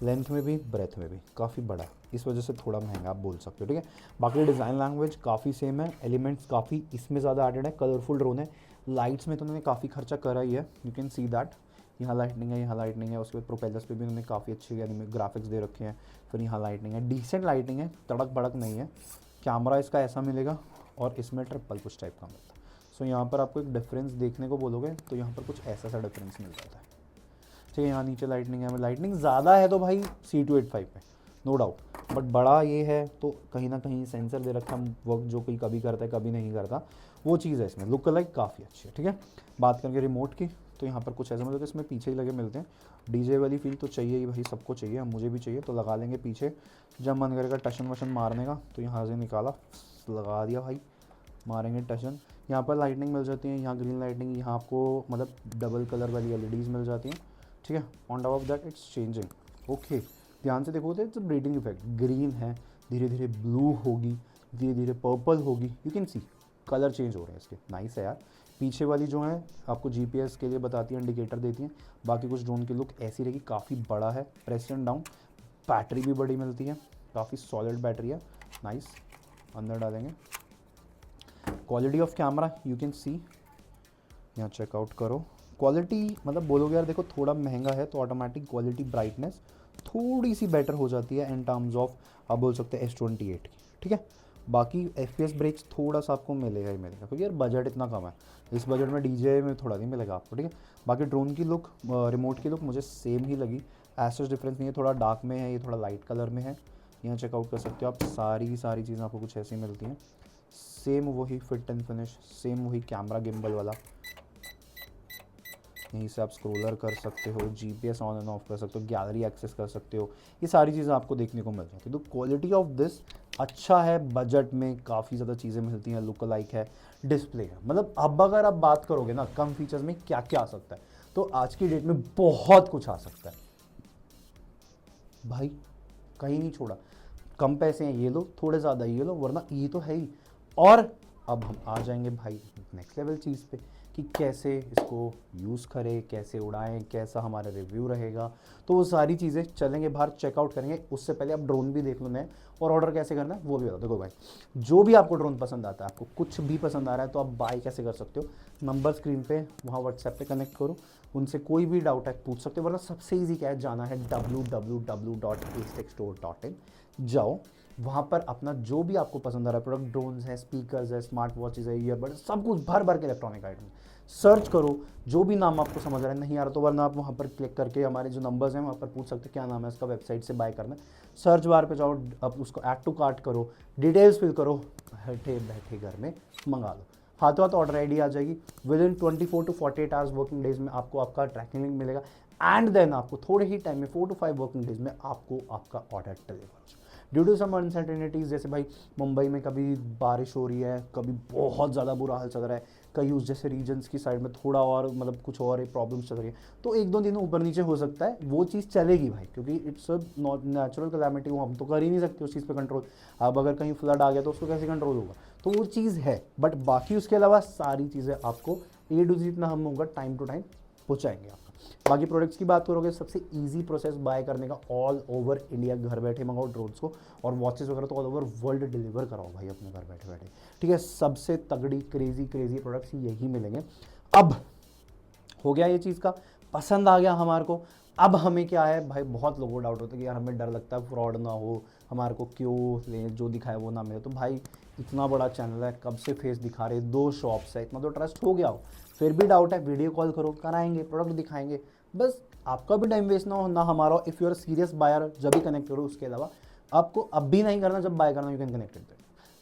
length में भी ब्रेथ में भी काफ़ी बड़ा, इस वजह से थोड़ा महंगा आप बोल सकते हो। ठीक है, बाकी डिज़ाइन लैंग्वेज काफ़ी सेम है, एलिमेंट्स काफ़ी इसमें ज़्यादा एडेड है, कलरफुल ड्रोन है। लाइट्स में तो उन्होंने काफ़ी खर्चा करा ही है, यू कैन सी दैट, यहाँ लाइटनिंग है, यहाँ लाइटनिंग है। उसके बाद प्रोपेलर्स पे भी उन्होंने काफ़ी अच्छे ग्राफिक्स दे रखे हैं। फिर यहाँ लाइटनिंग है, डिसेंट लाइटनिंग है, तड़क भड़क नहीं है। कैमरा इसका ऐसा मिलेगा, और इसमें ट्रिपल कुछ टाइप का मिलता है। सो यहाँ पर आपको एक डिफरेंस देखने को बोलोगे तो यहाँ पर कुछ ऐसा सा डिफरेंस मिल जाता है। ठीक है, यहाँ नीचे लाइटनिंग है, लाइटनिंग ज़्यादा है तो भाई C285 में नो डाउट, बट बड़ा ये है तो कहीं ना कहीं सेंसर दे रखा है, वर्क जो कोई कभी करता है कभी नहीं करता, वो चीज़ है इसमें। लुक लाइक काफ़ी अच्छी है। ठीक है, बात करके रिमोट की, तो यहाँ पर कुछ ऐसा मतलब इसमें पीछे ही लगे मिलते हैं। डीजे वाली फील तो चाहिए ही भाई, सबको चाहिए, मुझे भी चाहिए, तो लगा लेंगे पीछे। जब मन करेगा टशन वशन मारने का तो यहाँ से निकाला, लगा दिया भाई, मारेंगे टशन। यहाँ पर लाइटनिंग मिल जाती है, यहाँ ग्रीन लाइटनिंग, यहाँ आपको मतलब डबल कलर वाली LEDs मिल जाती हैं। ठीक है, on top of that it's changing. Okay, ध्यान से देखो तो इट्स ब्रीडिंग इफेक्ट, ग्रीन है, धीरे धीरे ब्लू होगी, धीरे धीरे पर्पल होगी, you can see colour change हो रहे हैं इसके, नाइस है यार। पीछे वाली जो है आपको GPS के लिए बताती है, इंडिकेटर देती हैं। बाकी कुछ ड्रोन की लुक ऐसी रहेगी, काफ़ी बड़ा है, प्रेस एंड डाउन, बैटरी भी बड़ी मिलती है, काफ़ी सॉलिड बैटरी है, नाइस। अंदर डालेंगे, quality of camera you can see, यहाँ चेकआउट करो। क्वालिटी मतलब बोलोगे यार देखो थोड़ा महंगा है तो ऑटोमेटिक क्वालिटी ब्राइटनेस थोड़ी सी बेटर हो जाती है इन टर्म्स ऑफ, आप बोल सकते हैं S28 की, ठीक है। बाकी FPS ब्रेक्स थोड़ा सा आपको मिलेगा ही मिलेगा, क्योंकि यार बजट इतना कम है, इस बजट में DJI में थोड़ा नहीं मिलेगा आपको, ठीक है। बाकी ड्रोन की लुक, रिमोट की लुक मुझे सेम ही लगी, ऐसा डिफरेंस नहीं है, थोड़ा डार्क में है, ये थोड़ा लाइट कलर में है। यहाँ चेकआउट कर सकते हो आप, सारी की सारी चीज़ें आपको कुछ ऐसी मिलती हैं, सेम वही फिट एंड फिनिश, सेम वही कैमरा गिम्बल वाला। यहीं से आप स्क्रोलर कर सकते हो, GPS ऑन एंड ऑफ कर सकते हो, गैलरी एक्सेस कर सकते हो, ये सारी चीज़ें आपको देखने को मिल जाती है। तो क्वालिटी ऑफ दिस अच्छा है, बजट में काफ़ी ज़्यादा चीज़ें मिलती हैं, लुक लाइक है, डिस्प्ले है। मतलब अब अगर आप बात करोगे ना कम फीचर्स में क्या क्या आ सकता है, तो आज की डेट में बहुत कुछ आ सकता है भाई, कहीं नहीं छोड़ा। कम पैसे हैं ये लो, थोड़े ज़्यादा ये लो, वरना ये तो है ही। और अब हम आ जाएंगे भाई नेक्स्ट लेवल चीज़ पे कि कैसे इसको यूज़ करें, कैसे उड़ाएं, कैसा हमारा रिव्यू रहेगा, तो वो सारी चीज़ें चलेंगे बाहर, चेकआउट करेंगे। उससे पहले आप ड्रोन भी देख लो नए, और ऑर्डर कैसे करना है वो भी बता। देखो भाई, जो भी आपको ड्रोन पसंद आता है, आपको कुछ भी पसंद आ रहा है, तो आप बाय कैसे कर सकते हो, नंबर स्क्रीन पे वहाँ व्हाट्सएप पे कनेक्ट करो, उनसे कोई भी डाउट है पूछ सकते हो। वरना सबसे ईजी क्या है, जाना है www.acetechstore.in, जाओ वहाँ पर अपना जो भी आपको पसंद आ रहा है प्रोडक्ट, ड्रोन्स है, स्पीकर्स है, स्मार्ट वॉचेज है, ईयरबड, सब कुछ भर भर के इलेक्ट्रॉनिक आइटम सर्च करो, जो भी नाम आपको समझ आ रहा है। नहीं आ रहा तो वरना आप वहाँ पर क्लिक करके हमारे जो नंबर्स हैं वहाँ पर पूछ सकते हैं क्या नाम है इसका, वेबसाइट से बाय करना है, सर्च बार पे जाओ, अब उसको ऐड टू कार्ट करो, डिटेल्स फिल करो, बैठे बैठे घर में मंगा लो, हाथों हाथ ऑर्डर आईडी आ जाएगी। With in 24 to 48 hours working days में आपको आपका ट्रैकिंग लिंक मिलेगा, एंड देन आपको थोड़े ही टाइम में 4 to 5 वर्किंग डेज में आपको आपका ऑर्डर डिलीवर हो जाए। ड्यू टू सम अनसर्टेनिटीज़, जैसे भाई मुंबई में कभी बारिश हो रही है, कभी बहुत ज़्यादा बुरा हाल चल रहा है, कई उस जैसे रीजन्स की साइड में थोड़ा और मतलब कुछ और प्रॉब्लम्स चल रही है, तो एक दो दिन ऊपर नीचे हो सकता है, वो चीज़ चलेगी भाई, क्योंकि इट्स अ नेचुरल कैलामिटी, वो हम तो कर ही नहीं सकते उस चीज़ पे कंट्रोल। अब अगर कहीं फ्लड आ गया तो उसको कैसे कंट्रोल होगा, तो वो चीज़ है। बट बाकी उसके अलावा सारी चीज़ें आपको A to Z जितना हम होगा टाइम टू टाइम पहुँचाएंगे आपका। बाकी प्रोडक्ट्स की बात करोगे, सबसे इजी प्रोसेस बाय करने का, ऑल ओवर इंडिया घर बैठे मंगाओ ड्रोन्स को, और वॉचेस वगैरह तो ऑल ओवर वर्ल्ड डिलीवर कराओ भाई अपने घर बैठे बैठे, ठीक है। सबसे तगड़ी क्रेजी क्रेजी प्रोडक्ट्स यही मिलेंगे। अब हो गया ये चीज़ का, पसंद आ गया हमारे को। अब हमें क्या है भाई, बहुत लोगों को डाउट होता है कि यार हमें डर लगता है फ्रॉड ना हो, हमारे को क्यों ले जो दिखाए वो ना मिले। तो भाई इतना बड़ा चैनल है, कब से फेस दिखा रहे, 2 शॉप्स है, इतना तो ट्रस्ट हो गया हो, फिर भी डाउट है, वीडियो कॉल करो, कराएंगे, प्रोडक्ट दिखाएंगे, बस आपका भी टाइम वेस्ट ना हो ना हमारा। If you are serious buyer जब भी कनेक्ट करो, उसके अलावा आपको अब भी नहीं करना, जब बाय करना यू कैन कनेक्ट इट।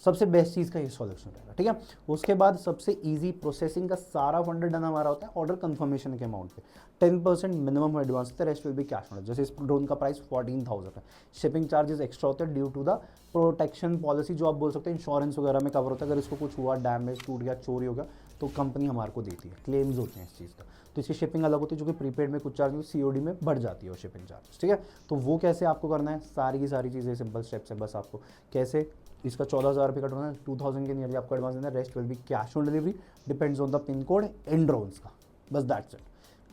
सबसे बेस्ट चीज़ का ये सॉल्यूशन रहेगा, ठीक है। उसके बाद सबसे इजी प्रोसेसिंग का सारा फंड डन हमारा होता है ऑर्डर कंफर्मेशन के अमाउंट पे, 10% मिनिमम एडवांस होता है, rest will be cash on. जैसे इस ड्रोन का प्राइस 14,000 है, शिपिंग चार्जेस एक्स्ट्रा होते हैं due to the protection policy, जो आप बोल सकते हैं इंश्योरेंस वगैरह में कवर होता है। अगर इसको कुछ हुआ, डैमेज, टूट गया, चोरी हो गया, तो कंपनी हमारे को देती है, क्लेम्स होते हैं इस चीज़ का। तो इसकी शिपिंग अलग होती है, जो कि प्रीपेड में कुछ चार्ज, COD में बढ़ जाती है वो शिपिंग चार्जेस, ठीक है। तो वो कैसे आपको करना है, सारी की सारी चीज़ें सिंपल स्टेप्स है, बस आपको कैसे, इसका 14,000 रुपये का ड्रोन है, 2,000 के नियरली आपको एडवांस देना है, rest will be cash on delivery, depends on the pin code in drones का, बस दैट्स इट।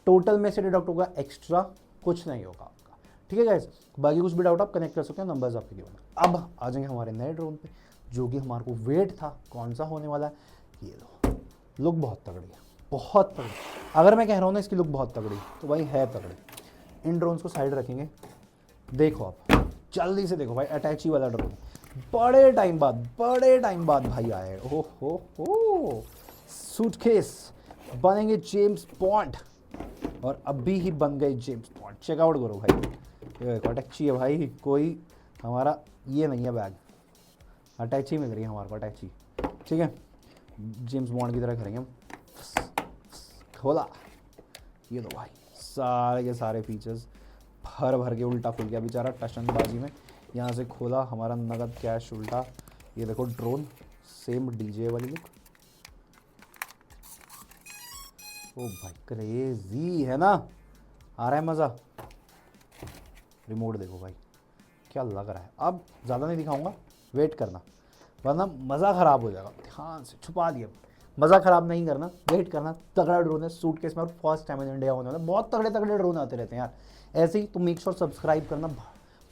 टोटल में से डिडक्ट होगा, एक्स्ट्रा कुछ नहीं होगा आपका, ठीक है गाइस। बाकी कुछ भी डाउट आप कनेक्ट कर सकते हैं, नंबर्स आपके गिवन है। अब आ जाएंगे हमारे नए ड्रोन पे, जो कि हमारे को वेट था कौन सा होने वाला है। ये लो, लुक बहुत तगड़ी है, बहुत तगड़ी। अगर मैं कह रहा हूँ ना इसकी लुक बहुत तगड़ी, तो भाई है तगड़ी। इन ड्रोन्स को साइड रखेंगे, देखो आप जल्दी से देखो भाई, अटैची वाला ड्रोन, बड़े टाइम बाद भाई आए। ओह हो, सूटकेस बनेंगे जेम्स बॉन्ड, और अभी ही बन गए जेम्स बॉन्ड। चेकआउट करो भाई, ये अटैची है भाई, कोई हमारा ये नहीं है बैग, अटैची मिल रही है हमारे को, अटैची, ठीक है। जेम्स बॉन्ड की तरह करेंगे हम, खोला, ये दो भाई, सारे के सारे फीचर्स भर भर के उल्टा खुल गया बेचारा टशनबाजी में। यहाँ से खोला, हमारा नगद कैश उल्टा, ये देखो ड्रोन, सेम DJ वाली लुक। ओ भाई क्रेजी है ना, आ रहा है मज़ा। रिमोट देखो भाई क्या लग रहा है। अब ज़्यादा नहीं दिखाऊंगा, वेट करना, वरना मज़ा ख़राब हो जाएगा। ध्यान से छुपा दिया, मज़ा ख़राब नहीं करना, वेट करना। तगड़ा ड्रोन है, सूटकेस में, और फर्स्ट टाइम इन इंडिया होने वाला, बहुत तगड़े तगड़े ड्रोन आते रहते हैं यार ऐसे ही। तो मेक श्योर सब्सक्राइब करना,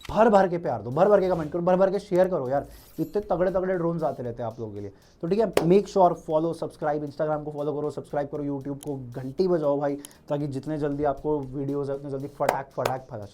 भर भर के प्यार दो, भर भर के कमेंट करो, भर भर के शेयर करो यार, इतने तगड़े तगड़े ड्रोन्स आते रहते हैं आप लोगों के लिए। तो ठीक है, make sure follow, subscribe, Instagram को फॉलो करो, सब्सक्राइब करो, यूट्यूब को घंटी बजाओ भाई, ताकि जितने जल्दी आपको वीडियोस है उतने जल्दी फटाक फटाक फटाक।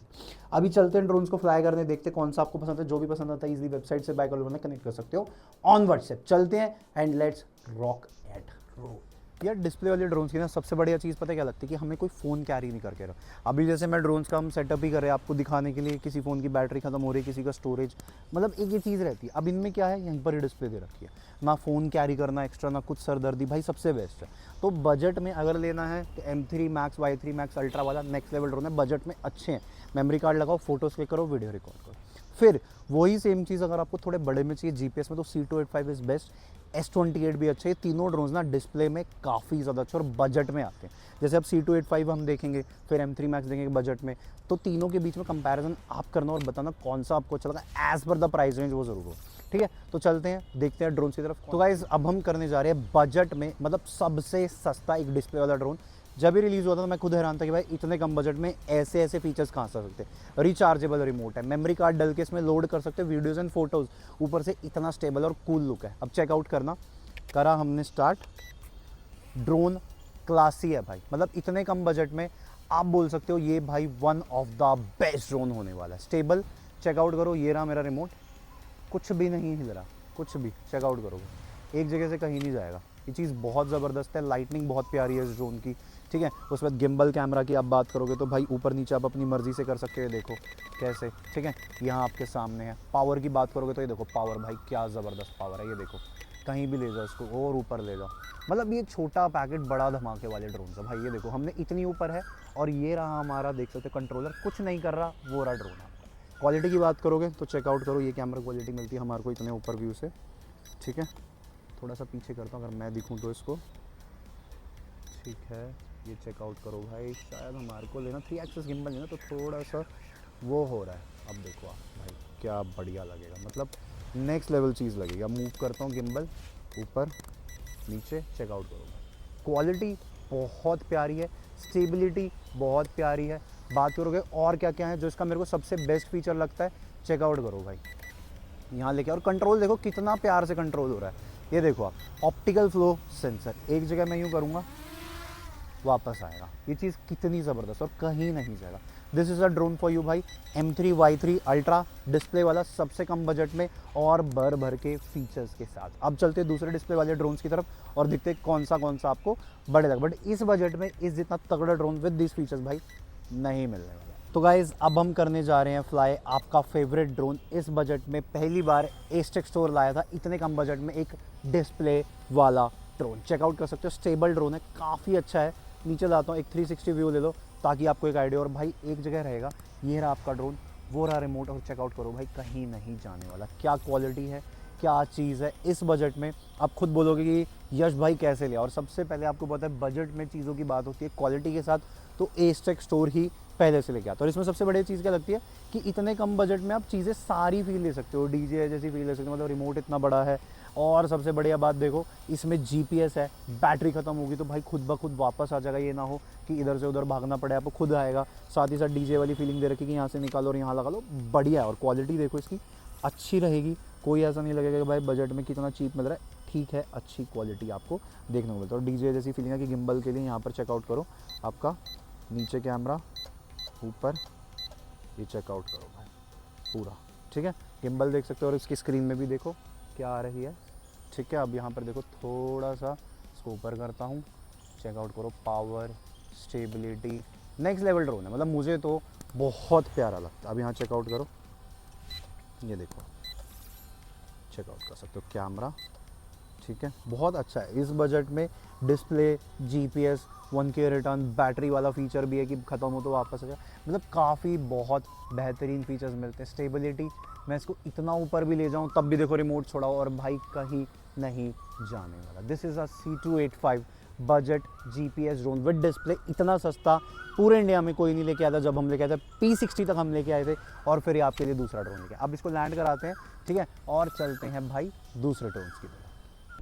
अभी चलते हैं ड्रोन्स को फ्लाई करने, देखते कौन सा आपको पसंद है। जो भी पसंद आता है इजीली वेबसाइट से बाय कर लो, कनेक्ट कर सकते हो ऑन व्हाट्सएप। चलते हैं एंड लेट्स रॉक एट रो। यार डिस्प्ले वाले ड्रोन्स की ना सबसे बढ़िया चीज़ पता है क्या लगती है, कि हमें कोई फ़ोन कैरी नहीं करके रहा। अभी जैसे मैं ड्रोन्स का हम सेटअप ही कर रहे हैं आपको दिखाने के लिए, किसी फ़ोन की बैटरी खत्म हो रही है, किसी का स्टोरेज, मतलब एक ये चीज़ रहती है। अब इनमें क्या है, यहीं पर ही डिस्प्ले दे रखी है, ना फ़ोन कैरी करना एक्स्ट्रा, ना कुछ सरदर्दी, भाई सबसे बेस्ट है। तो बजट में अगर लेना है तो M3 Max Y3 Max ultra वाला नेक्स्ट लेवल ड्रोन है, बजट में अच्छे हैं। मेमोरी कार्ड लगाओ, फोटोज़ क्लिक करो, वीडियो रिकॉर्ड करो। फिर वही सेम चीज़ अगर आपको थोड़े बड़े में चाहिए जीपीएस में, तो C285 इज़ बेस्ट, S28 भी अच्छे। ये तीनों ड्रोन्स ना डिस्प्ले में काफ़ी ज़्यादा अच्छे और बजट में आते हैं। जैसे अब C285 हम देखेंगे, फिर M3 Max देखेंगे बजट में, तो तीनों के बीच में कंपैरिजन आप करना और बताना कौन सा आपको अच्छा लगा, as per the price range वो ज़रूर हो। ठीक है, तो चलते हैं देखते हैं ड्रोन की तरफ। तो गाइस अब हम करने जा रहे हैं बजट में, मतलब सबसे सस्ता एक डिस्प्ले वाला ड्रोन। जब भी रिलीज़ हुआ था तो मैं खुद हैरान था कि भाई इतने कम बजट में ऐसे ऐसे फीचर्स कहाँ से आ सकते हैं। रिचार्जेबल रिमोट है, मेमोरी कार्ड डल के इसमें लोड कर सकते हो वीडियोज़ एंड फोटोज़, ऊपर से इतना स्टेबल और कूल लुक है। अब चेकआउट करना, करा हमने स्टार्ट। ड्रोन क्लासी है भाई, मतलब इतने कम बजट में आप बोल सकते हो ये भाई one of the best drone होने वाला है। स्टेबल, चेकआउट करो, ये रहा मेरा रिमोट, कुछ भी नहीं हिल रहा, कुछ भी। चेकआउट करोगे एक जगह से कहीं नहीं जाएगा। ये चीज़ बहुत ज़बरदस्त है, लाइटनिंग बहुत प्यारी है इस ड्रोन की। ठीक है, उसके बाद गिम्बल कैमरा की आप बात करोगे तो भाई ऊपर नीचे आप अपनी मर्ज़ी से कर सकते हो, देखो कैसे। ठीक है, यहाँ आपके सामने है। पावर की बात करोगे तो ये देखो पावर, भाई क्या ज़बरदस्त पावर है, ये देखो कहीं भी ले जाओ इसको और ऊपर ले जाओ। मतलब ये छोटा पैकेट बड़ा धमाके वाले ड्रोन है भाई। ये देखो हमने इतनी ऊपर है और ये रहा हमारा, देख सकते हो कंट्रोलर कुछ नहीं कर रहा, वो रहा ड्रोन आपका। क्वालिटी की बात करोगे तो चेकआउट करो, ये कैमरा क्वालिटी मिलती है हमारे को इतने ऊपर व्यू से। ठीक है, थोड़ा सा पीछे करता हूँ अगर मैं दिखूँ तो इसको। ठीक है, ये चेकआउट करो भाई, शायद हमारे को लेना 3 एक्सिस गिम्बल लेना, तो थोड़ा सा वो हो रहा है। अब देखो आप भाई क्या बढ़िया लगेगा, मतलब नेक्स्ट लेवल चीज़ लगेगा। मूव करता हूँ गिम्बल ऊपर नीचे, चेकआउट करो भाई, क्वालिटी बहुत प्यारी है, स्टेबिलिटी बहुत प्यारी है। बात करोगे और क्या क्या है जो इसका मेरे को सबसे बेस्ट फीचर लगता है, चेकआउट करो भाई। यहाँ लेके और कंट्रोल देखो कितना प्यार से कंट्रोल हो रहा है। ये देखो आप, ऑप्टिकल फ्लो सेंसर, एक जगह मैं यूँ करूँगा वापस आएगा। ये चीज़ कितनी ज़बरदस्त और कहीं नहीं जाएगा। This is a drone for you भाई, M3 Y3 अल्ट्रा डिस्प्ले वाला, सबसे कम बजट में और भर भर के फीचर्स के साथ। अब चलते हैं दूसरे डिस्प्ले वाले ड्रोन्स की तरफ और देखते हैं कौन सा आपको बड़े लगा। बट इस बजट में इस जितना तगड़ा ड्रोन विद दिस फीचर्स भाई नहीं मिलने वाला। तो गाइज़ अब हम करने जा रहे हैं फ्लाई, आपका फेवरेट ड्रोन। इस बजट में पहली बार एस्टेक स्टोर लाया था इतने कम बजट में एक डिस्प्ले वाला ड्रोन। चेकआउट कर सकते हो, स्टेबल ड्रोन है, काफ़ी अच्छा है। नीचे लाता हूँ, एक 360 व्यू ले लो ताकि आपको एक आइडिया, और भाई एक जगह रहेगा। ये रहा आपका ड्रोन, वो रहा रिमोट, और चेकआउट करो भाई कहीं नहीं जाने वाला। क्या क्वालिटी है, क्या चीज़ है इस बजट में। आप खुद बोलोगे कि यश भाई कैसे लिया, और सबसे पहले आपको पता है बजट में चीज़ों की बात होती है क्वालिटी के साथ, तो एस्टेक स्टोर ही पहले से लेके आता। और इसमें सबसे बड़ी चीज़ क्या लगती है कि इतने कम बजट में आप चीज़ें सारी फील ले सकते हो, डीजे जैसी फील ले सकते हो, मतलब रिमोट इतना बड़ा है। और सबसे बढ़िया बात देखो, इसमें GPS है, बैटरी ख़त्म होगी तो भाई खुद ब खुद वापस आ जाएगा। ये ना हो कि इधर से उधर भागना पड़े, आपको खुद आएगा। साथ ही साथ डीजे वाली फीलिंग दे रखी कि यहाँ से निकालो और यहाँ लगा लो, बढ़िया है। और क्वालिटी देखो इसकी अच्छी रहेगी, कोई ऐसा नहीं लगेगा कि भाई बजट में कितना चीप मिल रहा है। ठीक है, अच्छी क्वालिटी आपको देखने को मिलता है। और डीजे जैसी फीलिंग है कि गिम्बल के लिए यहाँ पर चेकआउट करो, आपका नीचे कैमरा, ऊपर ये चेकआउट करो भाई पूरा। ठीक है, गिम्बल देख सकते हो, और इसकी स्क्रीन में भी देखो क्या आ रही है। ठीक है, अब यहाँ पर देखो थोड़ा सा इसको ऊपर करता हूँ, चेकआउट करो, power, stability, next level drone है, मतलब मुझे तो बहुत प्यारा लगता है। अब यहाँ चेकआउट करो, ये देखो चेकआउट कर सकते हो कैमरा। ठीक है, बहुत अच्छा है इस बजट में। Display, GPS, 1K return, battery वाला फीचर भी है कि ख़त्म हो तो वापस आ जाए, मतलब काफ़ी बहुत बेहतरीन फीचर्स मिलते हैं। स्टेबिलिटी, मैं इसको इतना ऊपर भी ले जाऊँ तब भी देखो रिमोट छोड़ाओ और भाई कहीं नहीं जाने वाला। This is a C285 budget GPS drone with display. इतना सस्ता पूरे इंडिया में कोई नहीं लेके आया था। जब हम लेके आए थे P60 तक हम लेके आए थे, और फिर ये आपके लिए दूसरा ड्रोन लेके। अब इसको लैंड कराते हैं, ठीक है, और चलते हैं भाई दूसरे ड्रोन्स की तरफ।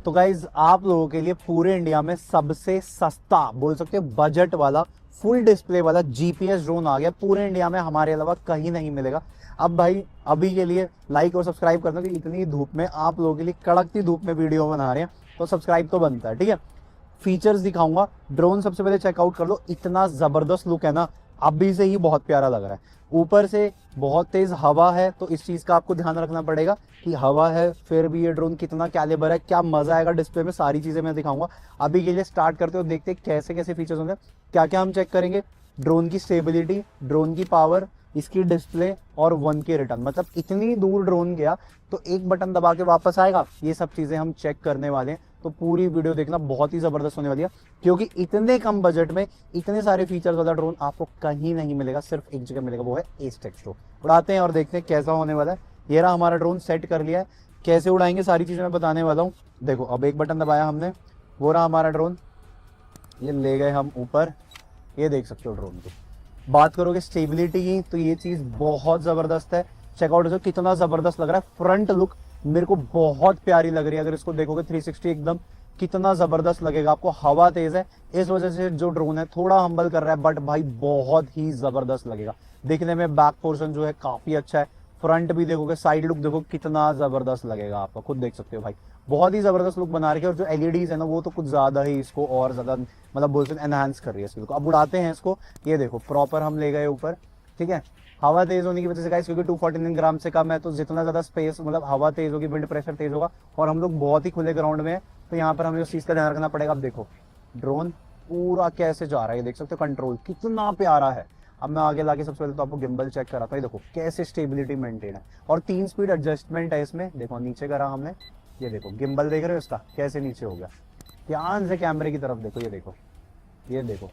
तो गाइज आप लोगों के लिए पूरे इंडिया में सबसे सस्ता बोल सकते हो बजट वाला फुल डिस्प्ले वाला GPS ड्रोन आ गया। पूरे इंडिया में हमारे अलावा कहीं नहीं मिलेगा। अब भाई अभी के लिए लाइक और सब्सक्राइब करना, कि इतनी धूप में आप लोगों के लिए, कड़कती धूप में वीडियो बना रहे हैं तो सब्सक्राइब तो बनता है, ठीक है। फीचर्स दिखाऊंगा, ड्रोन सबसे पहले चेकआउट कर लो, इतना जबरदस्त लुक है ना, अभी से ही बहुत प्यारा लग रहा है। ऊपर से बहुत तेज हवा है, तो इस चीज का आपको ध्यान रखना पड़ेगा कि हवा है फिर भी ये ड्रोन कितना कैलिबर है, क्या मजा आएगा डिस्प्ले में, सारी चीजें मैं दिखाऊंगा। अभी के लिए स्टार्ट करते हो, देखते हैं कैसे कैसे फीचर्स होंगे, क्या क्या हम चेक करेंगे। ड्रोन की स्टेबिलिटी, ड्रोन की पावर, इसकी डिस्प्ले और 1K रिटर्न, मतलब इतनी दूर ड्रोन गया तो एक बटन दबा के वापस आएगा, ये सब चीजें हम चेक करने वाले हैं। तो पूरी वीडियो देखना, बहुत ही जबरदस्त होने वाली है, क्योंकि इतने कम बजट में इतने सारे फीचर्स वाला ड्रोन आपको कहीं नहीं मिलेगा, सिर्फ एक जगह मिलेगा, वो है एस टेक्सटो। उड़ाते हैं और देखते हैं कैसा होने वाला है। ये रहा हमारा ड्रोन, सेट कर लिया है, कैसे उड़ाएंगे सारी चीजें मैं बताने वाला हूँ। देखो अब एक बटन दबाया हमने, वो रहा हमारा ड्रोन, ये ले गए हम ऊपर, ये देख सकते हो ड्रोन की। बात करोगे स्टेबिलिटी की, तो ये चीज बहुत जबरदस्त है। चेकआउट जो कितना जबरदस्त लग रहा है, फ्रंट लुक मेरे को बहुत प्यारी लग रही है। अगर इसको देखोगे 360 एकदम कितना जबरदस्त लगेगा आपको। हवा तेज है, इस वजह से जो ड्रोन है थोड़ा हम्बल कर रहा है, बट भाई बहुत ही जबरदस्त लगेगा दिखने में। बैक पोर्शन जो है काफी अच्छा है, फ्रंट भी देखोगे, साइड लुक देखो कितना जबरदस्त लगेगा आपका, खुद देख सकते हो भाई, बहुत ही जबरदस्त लुक बना रही है। और जो एलईडीज है ना, वो तो कुछ ज्यादा ही इसको और ज्यादा मतलब बोलते हैं एनहांस कर रही है इसको। अब उड़ाते हैं इसको, ये देखो प्रॉपर हम ले गए ऊपर, ठीक है। हवा तेज होने की वजह से गाइस, क्योंकि 249 ग्राम से कम है, तो जितना ज्यादा स्पेस मतलब हवा तेज होगी, विंड प्रेशर तेज होगा, और हम लोग बहुत ही खुले ग्राउंड में है, तो यहाँ पर हमें उस चीज का ध्यान रखना पड़ेगा। अब देखो ड्रोन पूरा कैसे जा रहा है, देख सकते हो कंट्रोल कितना प्यारा है। अब मैं आगे लाके सबसे पहले तो आपको गिम्बल चेक कराता हूँ, देखो कैसे स्टेबिलिटी मेंटेन है, और 3 स्पीड एडजस्टमेंट है इसमें। देखो नीचे करा हमने, ये देखो गिम्बल देख रहे हो इसका कैसे नीचे हो गया। ध्यान से कैमरे की तरफ देखो, ये देखो, ये देखो,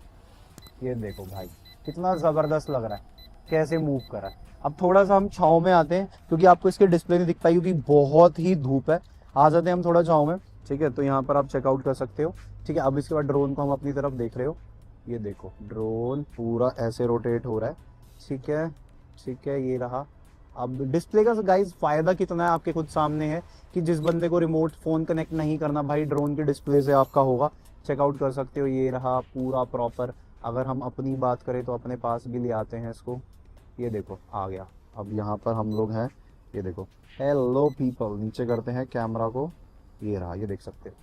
ये देखो भाई कितना जबरदस्त लग रहा है, कैसे मूव कर रहा है। अब थोड़ा सा हम छाँव में आते हैं, क्योंकि आपको इसके डिस्प्ले नहीं दिख पाई, क्योंकि बहुत ही धूप है। आ जाते हैं हम थोड़ा छाँव में, ठीक है। तो यहाँ पर आप चेकआउट कर सकते हो, ठीक है। अब इसके बाद ड्रोन को हम अपनी तरफ देख रहे हो, ये देखो ड्रोन पूरा ऐसे रोटेट हो रहा है, ठीक है, ठीक है, ये रहा। अब डिस्प्ले का गाइस फायदा कितना है आपके खुद सामने है, कि जिस बंदे को रिमोट फोन कनेक्ट नहीं करना भाई, ड्रोन के डिस्प्ले से आपका होगा, चेकआउट कर सकते हो। ये रहा पूरा प्रॉपर। अगर हम अपनी बात करें तो अपने पास भी ले आते हैं इसको, ये देखो आ गया। अब यहाँ पर हम लोग हैं, ये देखो हेलो पीपल, नीचे करते हैं कैमरा को, ये रहा, ये देख सकते हो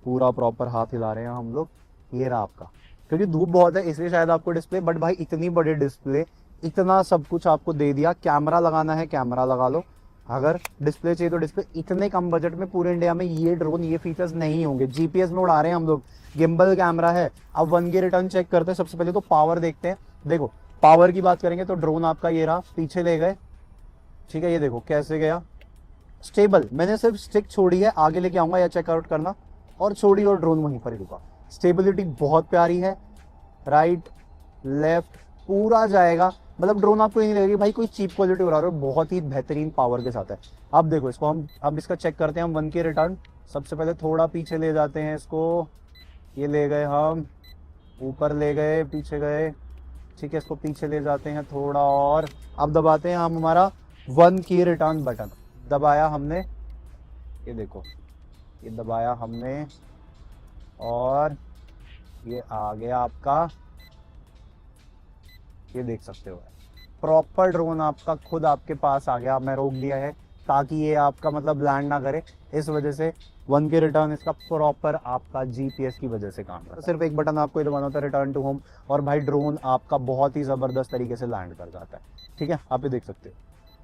पूरा प्रॉपर हाथ हिला रहे हैं हम लोग। ये रहा आपका, क्योंकि धूप बहुत है इसलिए शायद आपको डिस्प्ले, बट भाई इतनी बड़ी डिस्प्ले, इतना सब कुछ आपको दे दिया। कैमरा लगाना है कैमरा लगा लो, अगर डिस्प्ले चाहिए तो डिस्प्ले। इतने कम बजट में पूरे इंडिया में ये ड्रोन ये फीचर्स नहीं होंगे। जीपीएस में उड़ा रहे हैं हम लोग, गिम्बल कैमरा है। अब 1K रिटर्न चेक करते हैं, सबसे पहले तो पावर देखते हैं। देखो पावर की बात करेंगे तो ड्रोन आपका ये रहा, पीछे ले गए, ठीक है, ये देखो कैसे गया स्टेबल। मैंने सिर्फ स्टिक छोड़ी है, आगे लेके आऊंगा या चेकआउट करना, और छोड़ी और ड्रोन वहीं पर ही रुका। स्टेबिलिटी बहुत प्यारी है, राइट लेफ्ट पूरा जाएगा, मतलब ड्रोन आपको ये नहीं लगेगी भाई कोई चीप क्वालिटी उड़ा रहे हो, बहुत ही बेहतरीन पावर के साथ है। अब देखो इसको हम अब इसका चेक करते हैं हम 1K रिटर्न। सबसे पहले थोड़ा पीछे ले जाते हैं इसको, ये ले गए हम, ऊपर ले गए, पीछे गए, ठीक है। इसको पीछे ले जाते हैं थोड़ा और, अब दबाते हैं हम हमारा 1K रिटर्न बटन, दबाया हमने, ये देखो ये दबाया हमने, और ये आ गया आपका, ये देख सकते हो प्रॉपर ड्रोन आपका खुद आपके पास आ गया। मैं रोक दिया है ताकि ये आपका मतलब लैंड ना करे, इस वजह से 1K रिटर्न इसका प्रॉपर आपका जीपीएस की वजह से काम करता है। सिर्फ एक बटन आपको ये दबाना होता है, रिटर्न टू होम, और भाई ड्रोन आपका बहुत ही ज़बरदस्त तरीके से लैंड कर जाता है, ठीक है। आप ये देख सकते हो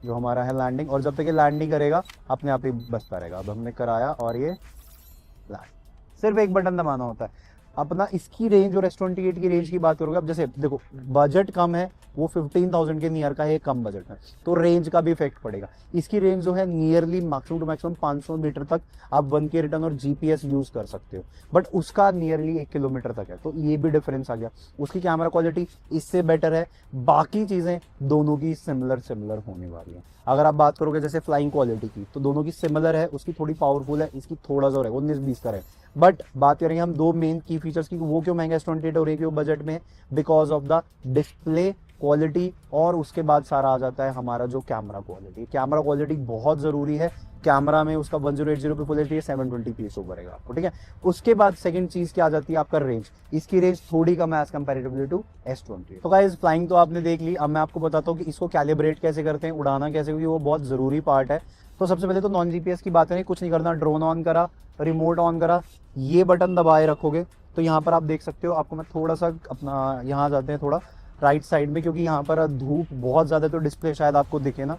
जो हमारा है लैंडिंग, और जब तक ये लैंड नहीं करेगा अपने आप ही बचता रहेगा। अब हमने कराया और ये लैंड, सिर्फ एक बटन दबाना होता है अपना। इसकी रेंज और S28 की रेंज की बात करोगे, अब जैसे देखो बजट कम है, वो 15,000 के नियर का है, कम बजट में, तो रेंज का भी इफेक्ट पड़ेगा। इसकी रेंज जो है nearly maximum to maximum 500 metre तक आप 1K रिटर्न और जीपीएस यूज कर सकते हो, बट उसका नियरली 1 किलोमीटर तक है, तो ये भी डिफरेंस आ गया। उसकी कैमरा क्वालिटी इससे बेटर है, बाकी चीजें दोनों की सिमिलर होने वाली है। अगर आप बात करोगे जैसे फ्लाइंग क्वालिटी की, तो दोनों की सिमिलर है, उसकी थोड़ी पावरफुल है, इसकी थोड़ा सा है 19-20 का है। बट बात करेंगे हम दो मेन की फीचर्स की, वो क्यों महंगा S28 और ये क्यों बजट में, because of the display quality, और उसके बाद सारा आ जाता है हमारा जो कैमरा क्वालिटी। कैमरा क्वालिटी बहुत ज़रूरी है। कैमरा में उसका 1080 पे फुल एचडी 720p शो करेगा आपको, ठीक है। उसके बाद सेकंड चीज़ क्या आ जाती है, आपका रेंज। इसकी रेंज थोड़ी कम है एज कंपेरेटिवली टू S20। तो गाइस फ्लाइंग तो आपने देख ली, अब मैं आपको बताता हूँ कि इसको कैलिब्रेट कैसे करते हैं, उड़ाना कैसे, क्योंकि वो बहुत ज़रूरी पार्ट है। तो सबसे पहले तो नॉन जीपीएस की बात है, कुछ नहीं करना, ड्रोन ऑन करा, रिमोट ऑन करा, ये बटन दबाए रखोगे तो यहाँ पर आप देख सकते हो। आपको मैं थोड़ा सा अपना यहाँ जाते हैं थोड़ा राइट साइड में, क्योंकि यहाँ पर धूप बहुत ज़्यादा तो डिस्प्ले शायद आपको दिखे ना।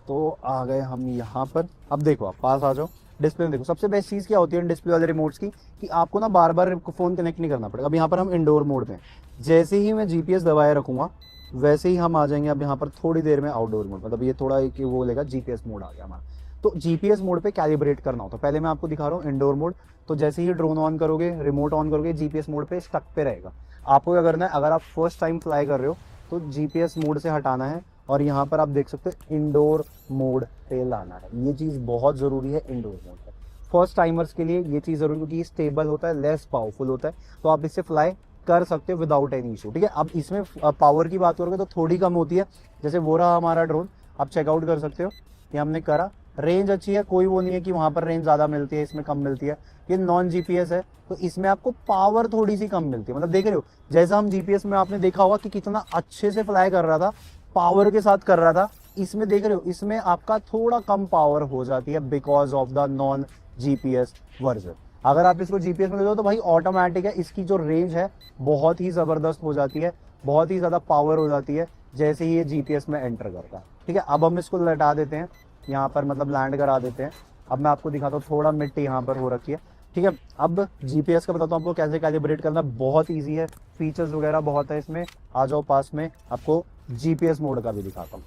तो आ गए हम यहाँ पर, अब देखो आप पास आ जाओ, डिस्प्ले में देखो। सबसे बेस्ट चीज़ क्या होती है डिस्प्ले वाले रिमोट्स की, कि आपको ना बार बार फ़ोन कनेक्ट नहीं करना पड़ेगा। अब यहाँ पर हम इंडोर मोड में, जैसे ही मैं जीपीएस दबाए रखूँगा वैसे ही हम आ जाएंगे अब यहाँ पर थोड़ी देर में आउटडोर मोड। मतलब ये थोड़ा कि वो लेगा, जीपीएस मोड आ गया हमारा। तो जीपीएस मोड पे कैलिब्रेट करना होता है। पहले मैं आपको दिखा रहा हूँ इंडोर मोड। तो जैसे ही ड्रोन ऑन करोगे, रिमोट ऑन करोगे, जीपीएस मोड पे स्टक पे रहेगा। आपको क्या करना है, अगर आप फर्स्ट टाइम फ्लाई कर रहे हो तो जीपीएस मोड से हटाना है और यहाँ पर आप देख सकते हो इंडोर मोड पे लाना है। ये चीज़ बहुत ज़रूरी है इंडोर मोड पे। फर्स्ट टाइमर्स के लिए ये चीज़ ज़रूरी, क्योंकि ये स्टेबल होता है, लेस पावरफुल होता है, तो आप इससे फ्लाई कर सकते हो विदाउट एनी इशू, ठीक है। अब इसमें पावर की बात करोगे तो थोड़ी कम होती है। जैसे वो रहा हमारा ड्रोन, आप चेकआउट कर सकते हो, ये हमने करा। रेंज अच्छी है, कोई वो नहीं है कि वहाँ पर रेंज ज़्यादा मिलती है, इसमें कम मिलती है। ये नॉन जीपीएस है तो इसमें आपको पावर थोड़ी सी कम मिलती है। मतलब देख रहे हो, जैसा हम जीपीएस में आपने देखा होगा कि कितना अच्छे से फ्लाई कर रहा था, पावर के साथ कर रहा था, इसमें देख रहे हो इसमें आपका थोड़ा कम पावर हो जाती है because of the non GPS version. अगर आप इसको जीपीएस में दो तो भाई ऑटोमेटिक है, इसकी जो रेंज है बहुत ही ज़बरदस्त हो जाती है, बहुत ही ज़्यादा पावर हो जाती है जैसे ही ये जीपीएस में एंटर करता है, ठीक है। अब हम इसको लटा देते हैं यहाँ पर, मतलब लैंड करा देते हैं। अब मैं आपको दिखाता हूँ, थोड़ा मिट्टी यहाँ पर हो रखी है, ठीक है। अब जीपीएस का बताता हूँ आपको कैसे कैलिब्रेट करना, बहुत ईजी है, फीचर्स वगैरह बहुत है इसमें। आ जाओ पास में, आपको जीपीएस मोड का भी दिखाता हूँ।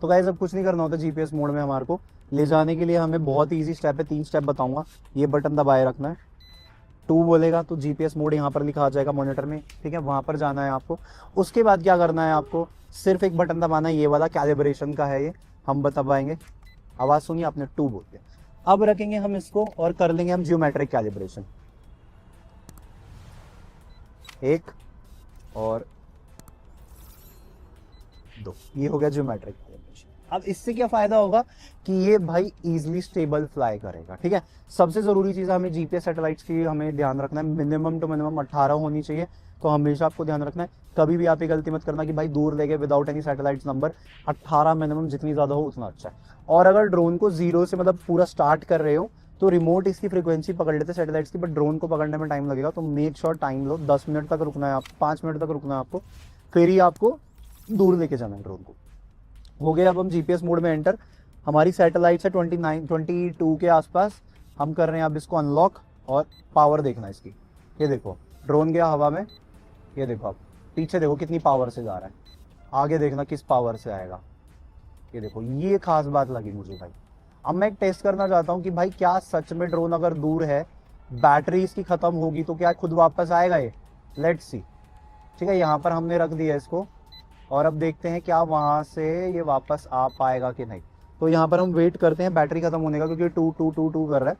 तो गाइस अब कुछ नहीं करना होता जीपीएस मोड में हमारे को ले जाने के लिए, हमें बहुत ईजी स्टेप है, 3 स्टेप बताऊंगा। ये बटन दबाए रखना है, 2 बोलेगा तो जीपीएस मोड यहाँ पर लिखा आ जाएगा मॉनिटर में, ठीक है, वहाँ पर जाना है आपको। उसके बाद क्या करना है आपको, सिर्फ एक बटन दबाना है, ये वाला कैलिब्रेशन का है, ये हम बता पाएंगे। आवाज़ सुनिए, आपने 2 बोल दिया। अब रखेंगे हम इसको और कर लेंगे हम जियोमेट्रिक कैलिब्रेशन, 1 और 2, ये हो गया जियोमेट्रिक कैलिब्रेशन। अब इससे क्या फायदा होगा कि ये भाई इजीली स्टेबल फ्लाई करेगा, ठीक है। सबसे जरूरी चीज़ हमें जीपीएस सैटेलाइट्स की हमें ध्यान रखना है, मिनिमम टू मिनिमम 18 होनी चाहिए। तो हमेशा आपको ध्यान रखना है, कभी भी आप ये गलती मत करना कि भाई दूर ले गए without any satellites number. 18 minimum, जितनी ज़्यादा हो उतना अच्छा है। और अगर ड्रोन को जीरो से मतलब पूरा स्टार्ट कर रहे हो तो रिमोट इसकी फ्रीक्वेंसी पकड़ लेते सैटेलाइट्स की, बट ड्रोन को पकड़ने में टाइम लगेगा। तो मेक श्योर टाइम लो, 10 मिनट तक रुकना है, आप 5 मिनट तक रुकना है आपको, फिर ही आपको दूर लेके जाना है ड्रोन को। हो गया अब हम जीपीएस मोड में एंटर। हमारी सैटेलाइट है 22 के आसपास। हम कर रहे हैं अब इसको अनलॉक, और पावर देखना इसकी, ये देखो ड्रोन गया हवा में, ये देखो आप पीछे देखो कितनी पावर से जा रहा है, आगे देखना किस पावर से आएगा, ये देखो। ये खास बात लगी मुझे भाई। अब मैं एक टेस्ट करना चाहता हूँ कि भाई क्या सच में ड्रोन अगर दूर है, बैटरी इसकी खत्म होगी तो क्या खुद वापस आएगा ये, लेट्स सी, ठीक है। यहाँ पर हमने रख दिया इसको, और अब देखते हैं क्या वहाँ से ये वापस आ पाएगा कि नहीं। तो यहाँ पर हम वेट करते हैं बैटरी खत्म होने का, क्योंकि 2 कर रहा है।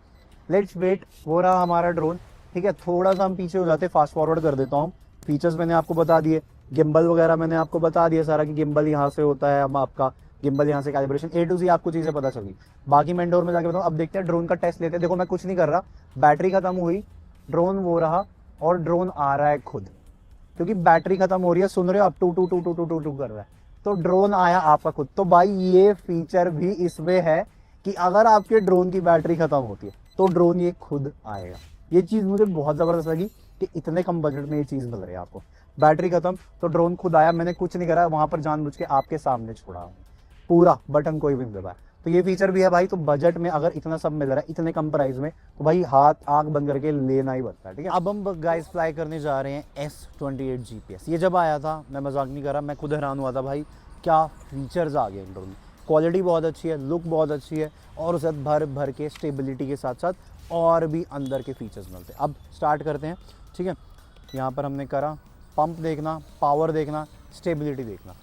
Let's wait. हो रहा हमारा ड्रोन, ठीक है। थोड़ा सा हम पीछे हो जाते, फास्ट फॉरवर्ड कर देता हूँ। फीचर्स मैंने आपको बता दिए, गिम्बल वगैरह मैंने आपको बता दिया सारा कि गिम्बल यहाँ से होता है, अब आपका गिम्बल यहाँ से कैलिब्रेशन A to Z आपको चीज़ें पता चली। बाकी मैं इंडोर में जाके बताऊँ। अब देखते हैं ड्रोन का टेस्ट लेते हैं। देखो मैं कुछ नहीं कर रहा, बैटरी खत्म हुई, ड्रोन वो रहा, और ड्रोन आ रहा है खुद, क्योंकि बैटरी खत्म हो रही है। सुन रहे हो आप, टू टू टू टू टू टू टू कर रहा है, तो ड्रोन आया आपका खुद। तो भाई ये फीचर भी इसमें है कि अगर आपके ड्रोन की बैटरी खत्म होती है तो ड्रोन ये खुद आएगा। ये चीज़ मुझे बहुत ज़बरदस्त लगी कि इतने कम बजट में ये चीज़ मिल रही है आपको। बैटरी खत्म तो ड्रोन खुद आया, मैंने कुछ नहीं करा, वहाँ पर जानबूझ के आपके सामने छोड़ा, पूरा बटन कोई भी नहीं दबाया। तो ये फीचर भी है भाई। तो बजट में अगर इतना सब मिल रहा है इतने कम प्राइस में, तो भाई हाथ आंख बंद करके लेना ही बनता है, ठीक है। अब हम गाइस फ्लाई करने जा रहे हैं S28 GPS। ये जब आया था, मैं मजाक नहीं कर रहा, मैं खुद हैरान हुआ था भाई, क्या फीचर्स आ गए ड्रोन में। क्वालिटी बहुत अच्छी है, लुक बहुत अच्छी है, और उसे भर भर के स्टेबिलिटी के साथ साथ और भी अंदर के फीचर्स मिलते हैं। अब स्टार्ट करते हैं, ठीक है। यहाँ पर हमने करा, पंप देखना, पावर देखना, स्टेबिलिटी देखना।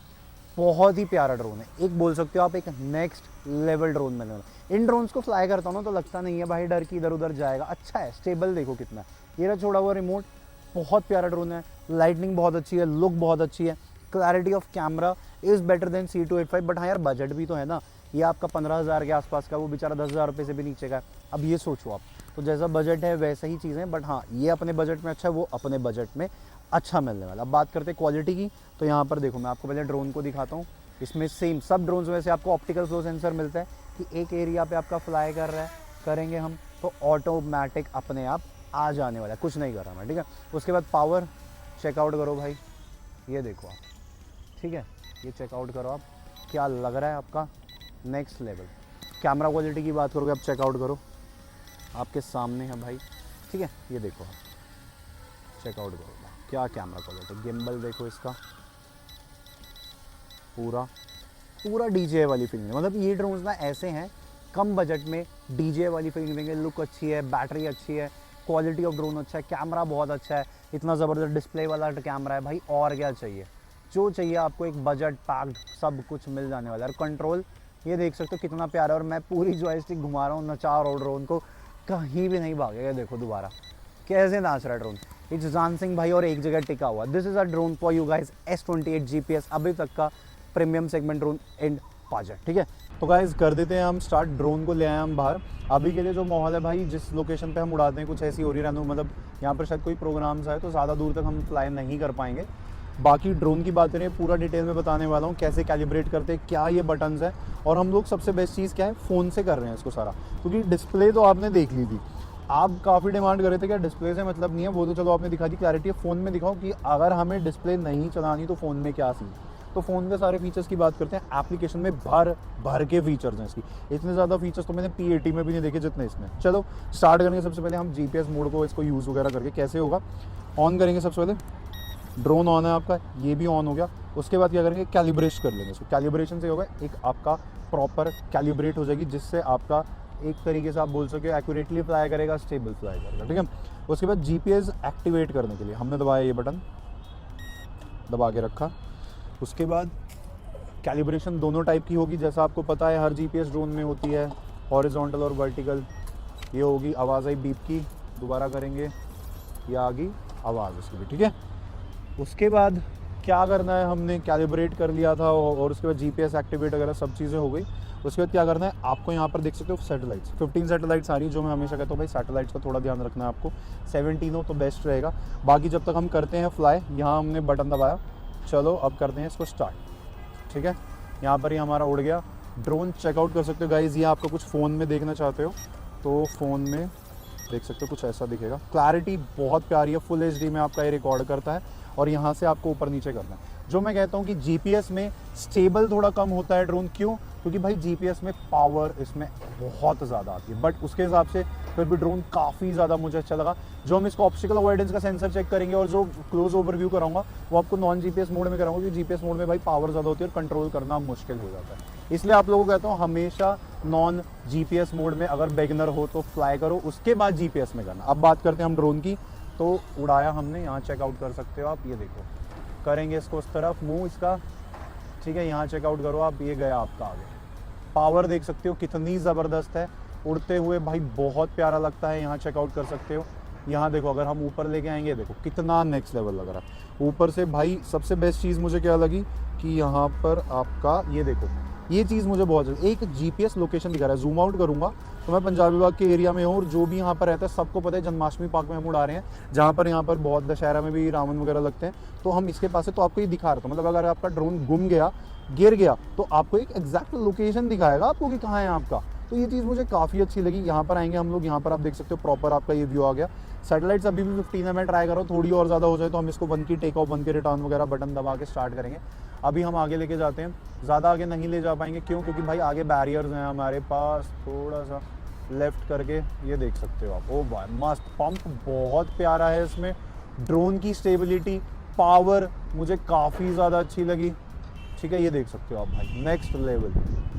बहुत ही प्यारा ड्रोन है, एक बोल सकते हो आप एक नेक्स्ट लेवल ड्रोन मैंने। इन ड्रोन्स को फ्लाई करता हूँ ना तो लगता नहीं है भाई डर की इधर उधर जाएगा, अच्छा है, स्टेबल देखो कितना है। ये रहा छोड़ा हुआ रिमोट, बहुत प्यारा ड्रोन है, लाइटनिंग बहुत अच्छी है, लुक बहुत अच्छी है, clarity of camera is better than C285। But हाँ यार, बजट भी तो है ना, ये आपका 15,000 के आसपास का, वो बेचारा 10,000 रुपये से भी नीचे का है। अब ये सोचो आप, तो जैसा बजट है वैसा ही चीज़ें, बट हाँ ये अपने बजट में अच्छा है, वो अपने बजट में अच्छा मिलने वाला। अब बात करते हैं क्वालिटी की, तो यहाँ पर देखो मैं आपको पहले ड्रोन को दिखाता हूँ। इसमें सेम सब ड्रोन्स में से आपको ऑप्टिकल फ्लो सेंसर मिलता है कि एक एरिया पे आपका फ्लाई कर रहा है, करेंगे हम तो ऑटोमेटिक अपने आप आ जाने वाला है, कुछ नहीं कर रहा मैं, ठीक है। उसके बाद पावर चेकआउट करो भाई, ये देखो आप, ठीक है, ये चेकआउट करो आप, क्या लग रहा है आपका, नेक्स्ट लेवल। कैमरा क्वालिटी की बात करोगे आप, चेकआउट करो, आपके सामने है भाई, ठीक है, ये देखो आप, चेकआउट करो क्या कैमरा क्वालिटी, गिम्बल देखो इसका, पूरा पूरा DJI वाली फीलिंग। मतलब ये ड्रोन्स ना ऐसे हैं, कम बजट में DJI वाली फीलिंग देंगे, लुक अच्छी है, बैटरी अच्छी है, क्वालिटी ऑफ ड्रोन अच्छा है, कैमरा बहुत अच्छा है, इतना ज़बरदस्त डिस्प्ले वाला कैमरा है भाई, और क्या चाहिए। जो चाहिए आपको, एक बजट पैक्ड सब कुछ मिल जाने वाला है। और कंट्रोल ये देख सकते हो कितना प्यारा है, और मैं पूरी जॉयस्टिक घुमा रहा हूँ, नचा रहा हूँ ड्रोन को, कहीं भी नहीं भागेगा। देखो दोबारा कैसे नाच रहा है ड्रोन, इट्स डांसिंग भाई, और एक जगह टिका हुआ। This is a drone for you guys, S28 GPS, अभी तक का premium segment drone and budget, ठीक है। तो गाइस कर देते हैं हम स्टार्ट, ड्रोन को ले आए हम बाहर। अभी के लिए जो माहौल है भाई, जिस लोकेशन पे हम उड़ाते हैं कुछ ऐसी हो रही है, मतलब यहाँ पर शायद कोई प्रोग्राम्स है, तो ज़्यादा दूर तक हम फ्लाई नहीं कर पाएंगे। बाकी ड्रोन की बात करें, पूरा डिटेल में बताने वाला हूँ, कैसे कैलिब्रेट करते हैं, क्या ये बटन्स है, और हम लोग सबसे बेस्ट चीज़ क्या है, फ़ोन से कर रहे हैं इसको सारा, क्योंकि डिस्प्ले तो आपने देख ली थी। आप काफ़ी डिमांड कर रहे थे क्या डिस्प्ले से मतलब नहीं है, वो तो चलो आपने दिखा दी, क्लैरिटी फ़ोन में दिखाओ कि अगर हमें डिस्प्ले नहीं चलानी तो फ़ोन में क्या सीन। तो फ़ोन के सारे फीचर्स की बात करते हैं। एप्लीकेशन में भर के फीचर्स हैं इसकी, इतने ज़्यादा फीचर्स तो मैंने P80 में भी नहीं देखे जितने इसमें। चलो स्टार्ट करेंगे। सबसे पहले हम GPS मोड को इसको यूज़ वगैरह करके कैसे होगा, ऑन करेंगे। सबसे पहले ड्रोन ऑन है आपका, ये भी ऑन हो गया। उसके बाद क्या करेंगे, कैलिब्रेट कर लेंगे इसको। कैलिब्रेशन से होगा एक आपका प्रॉपर कैलिब्रेट हो जाएगी, जिससे आपका एक तरीके से आप बोल सके एक्यूरेटली फ्लाई करेगा, स्टेबल फ्लाई करेगा, ठीक है। उसके बाद GPS एक्टिवेट करने के लिए हमने दबाया ये बटन, दबा के रखा। उसके बाद कैलिब्रेशन दोनों टाइप की होगी, जैसा आपको पता है हर GPS ड्रोन में होती है, हॉरिजॉन्टल और वर्टिकल। ये होगी, आवाज़ आई बीप की, दोबारा करेंगे, ये आ गई आवाज़ उसकी भी, ठीक है। उसके बाद क्या करना है, हमने कैलिब्रेट कर लिया था और उसके बाद GPS एक्टिवेट वगैरह सब चीज़ें हो गई। उसके बाद क्या करना है, आपको यहाँ पर देख सकते हो सैटेलाइट्स, 15 सैटेलाइट्स आ रही, जो मैं हमेशा कहता हूँ भाई सैटेलाइट्स का थोड़ा ध्यान रखना है आपको, 17 हो तो बेस्ट रहेगा। बाकी जब तक हम करते हैं फ्लाई, यहाँ हमने बटन दबाया, चलो अब करते हैं इसको स्टार्ट, ठीक है। यहाँ पर ही हमारा उड़ गया ड्रोन। चेकआउट कर सकते हो गाइज, ये आपका कुछ फ़ोन में देखना चाहते हो तो फ़ोन में देख सकते हो, कुछ ऐसा दिखेगा। क्लैरिटी बहुत प्यारी है, फुल HD में आपका ये रिकॉर्ड करता है, और यहाँ से आपको ऊपर नीचे करना है। जो मैं कहता हूँ कि GPS में स्टेबल थोड़ा कम होता है ड्रोन, क्यों? क्योंकि भाई GPS में पावर इसमें बहुत ज़्यादा आती है, बट उसके हिसाब से फिर भी ड्रोन काफ़ी ज़्यादा मुझे अच्छा लगा। जो हम इसको ऑब्स्टिकल अवॉइडेंस का सेंसर चेक करेंगे, और जो क्लोज ओवरव्यू कराऊंगा वो आपको नॉन GPS मोड में कराऊंगा, क्योंकि GPS मोड में भाई पावर ज़्यादा होती है और कंट्रोल करना मुश्किल हो जाता है। इसलिए आप लोगों को कहता हूँ हमेशा नॉन GPS मोड में अगर बिगिनर हो तो फ्लाई करो, उसके बाद GPS में करना। अब बात करते हैं हम ड्रोन की। तो उड़ाया हमने, यहाँ चेकआउट कर सकते हो आप, ये देखो, करेंगे इसको उस तरफ मुंह इसका, ठीक है। यहाँ चेकआउट करो आप, ये गया आपका आगे। पावर देख सकते हो कितनी ज़बरदस्त है, उड़ते हुए भाई बहुत प्यारा लगता है। यहाँ चेकआउट कर सकते हो। यहाँ देखो, अगर हम ऊपर लेके आएंगे, देखो कितना नेक्स्ट लेवल लग रहा है ऊपर से भाई। सबसे बेस्ट चीज़ मुझे क्या लगी कि यहाँ पर आपका ये देखो, ये चीज़ मुझे बहुत, एक GPS लोकेशन दिखा रहा है। जूम आउट करूँगा तो मैं पंजाबी बाग के एरिया में हूँ, और जो भी यहाँ पर रहता है सबको पता है जन्माष्टमी पार्क में हम उड़ा रहे हैं, जहाँ पर यहाँ पर बहुत दशहरा में भी रावण वगैरह लगते हैं। तो हम इसके पास है, तो आपको ये दिखा रहा था, मतलब अगर आपका ड्रोन गुम गया, गिर गया, तो आपको एक एग्जैक्ट लोकेशन दिखाएगा आपको कि कहाँ है आपका। तो ये चीज़ मुझे काफ़ी अच्छी लगी। यहाँ पर आएंगे हम लोग, यहाँ पर आप देख सकते हो प्रॉपर आपका ये व्यू आ गया। सैटेलाइट्स अभी भी 15 है, मैं ट्राई करो, थोड़ी और ज़्यादा हो जाए तो हम इसको 1 की टेक ऑफ, 1 के रिटर्न वगैरह बटन दबा के स्टार्ट करेंगे। अभी हम आगे लेके जाते हैं, ज़्यादा आगे नहीं ले जा पाएंगे, क्यों? क्योंकि भाई आगे बैरियर्स हैं हमारे पास। थोड़ा सा लेफ्ट करके ये देख सकते हो आप, ओ भाई मस्त पंप, बहुत प्यारा है इसमें। ड्रोन की स्टेबिलिटी, पावर मुझे काफ़ी ज़्यादा अच्छी लगी, ठीक है। ये देख सकते हो आप भाई, नेक्स्ट लेवल।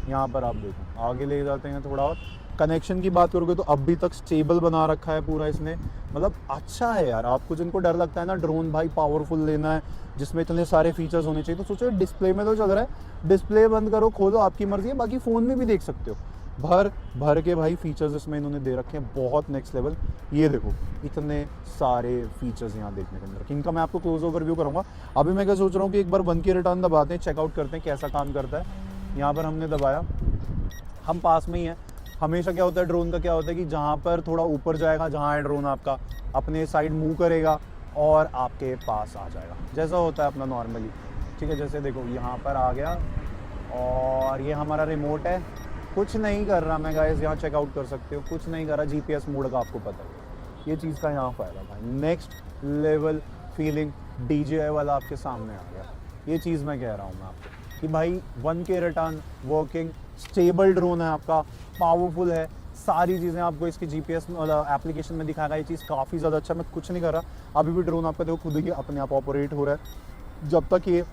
यहाँ पर आप देखो, आगे ले जाते हैं थोड़ा और। कनेक्शन की बात करोगे तो अभी तक स्टेबल बना रखा है पूरा इसने, मतलब अच्छा है यार। आपको जिनको डर लगता है ना ड्रोन भाई पावरफुल लेना है, जिसमें इतने सारे फीचर्स होने चाहिए, तो सोचो डिस्प्ले में तो चल रहा है, डिस्प्ले बंद करो, खोलो, आपकी मर्जी है। बाकी फ़ोन में भी देख सकते हो, भर भर के भाई फीचर्स इसमें इन्होंने दे रखे हैं, बहुत नेक्स्ट लेवल। ये देखो इतने सारे फीचर्स यहाँ देखने को मिल रखे हैं, इनका मैं आपको क्लोज ओवरव्यू करूँगा। अभी मैं क्या सोच रहा हूँ कि एक बार 1K रिटर्न दबाते हैं, चेकआउट करते हैं कैसा काम करता है। यहाँ पर हमने दबाया, हम पास में ही हैं। हमेशा क्या होता है ड्रोन का, क्या होता है कि जहाँ पर थोड़ा ऊपर जाएगा, जहाँ है ड्रोन आपका, अपने साइड मूव करेगा और आपके पास आ जाएगा, जैसा होता है अपना नॉर्मली। ठीक है, जैसे देखो यहाँ पर आ गया और ये हमारा रिमोट है, कुछ नहीं कर रहा मैं गाइस, यहाँ चेकआउट कर सकते हो, कुछ नहीं कर रहा। GPS मोड का आपको पता है, ये चीज़ का यहाँ फ़ायदा भाई। नेक्स्ट लेवल फीलिंग DJI वाला आपके सामने आ गया। ये चीज़ मैं कह रहा हूँ मैं आपको कि भाई 1K return, working, stable drone है आपका, पावरफुल है, सारी चीज़ें आपको इसकी GPS एप्लीकेशन में दिखाएगा। ये चीज़ काफ़ी ज़्यादा अच्छा, मैं कुछ नहीं कर रहा, अभी भी ड्रोन आपका देखो खुद ही अपने आप ऑपरेट हो रहा है। जब तक ये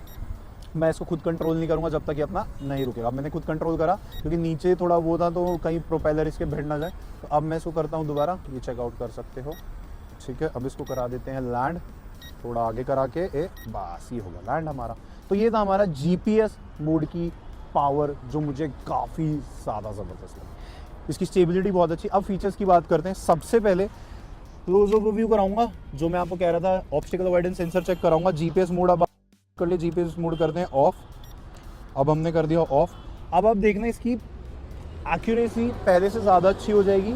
मैं इसको खुद कंट्रोल नहीं करूँगा, जब तक ये अपना नहीं रुकेगा। मैंने खुद कंट्रोल करा क्योंकि नीचे थोड़ा वो था तो कहीं प्रोपेलर इसके भिड़ ना जाए, तो अब मैं इसको करता हूँ दोबारा, ये चेकआउट कर सकते हो। ठीक है, अब इसको करा देते हैं लैंड, थोड़ा आगे करा के बस ये होगा लैंड हमारा। तो ये था हमारा GPS मोड की पावर, जो मुझे काफ़ी ज़्यादा ज़बरदस्त लगी। इसकी स्टेबिलिटी बहुत अच्छी। अब फीचर्स की बात करते हैं। सबसे पहले क्लोज ओवरव्यू कराऊंगा, जो मैं आपको कह रहा था, ऑब्स्टिकल अवॉइडेंस सेंसर चेक कराऊंगा। GPS मोड अब कर लिए, GPS मोड करते हैं ऑफ। अब हमने कर दिया ऑफ। अब आप देखना इसकी एक्यूरेसी पहले से ज़्यादा अच्छी हो जाएगी।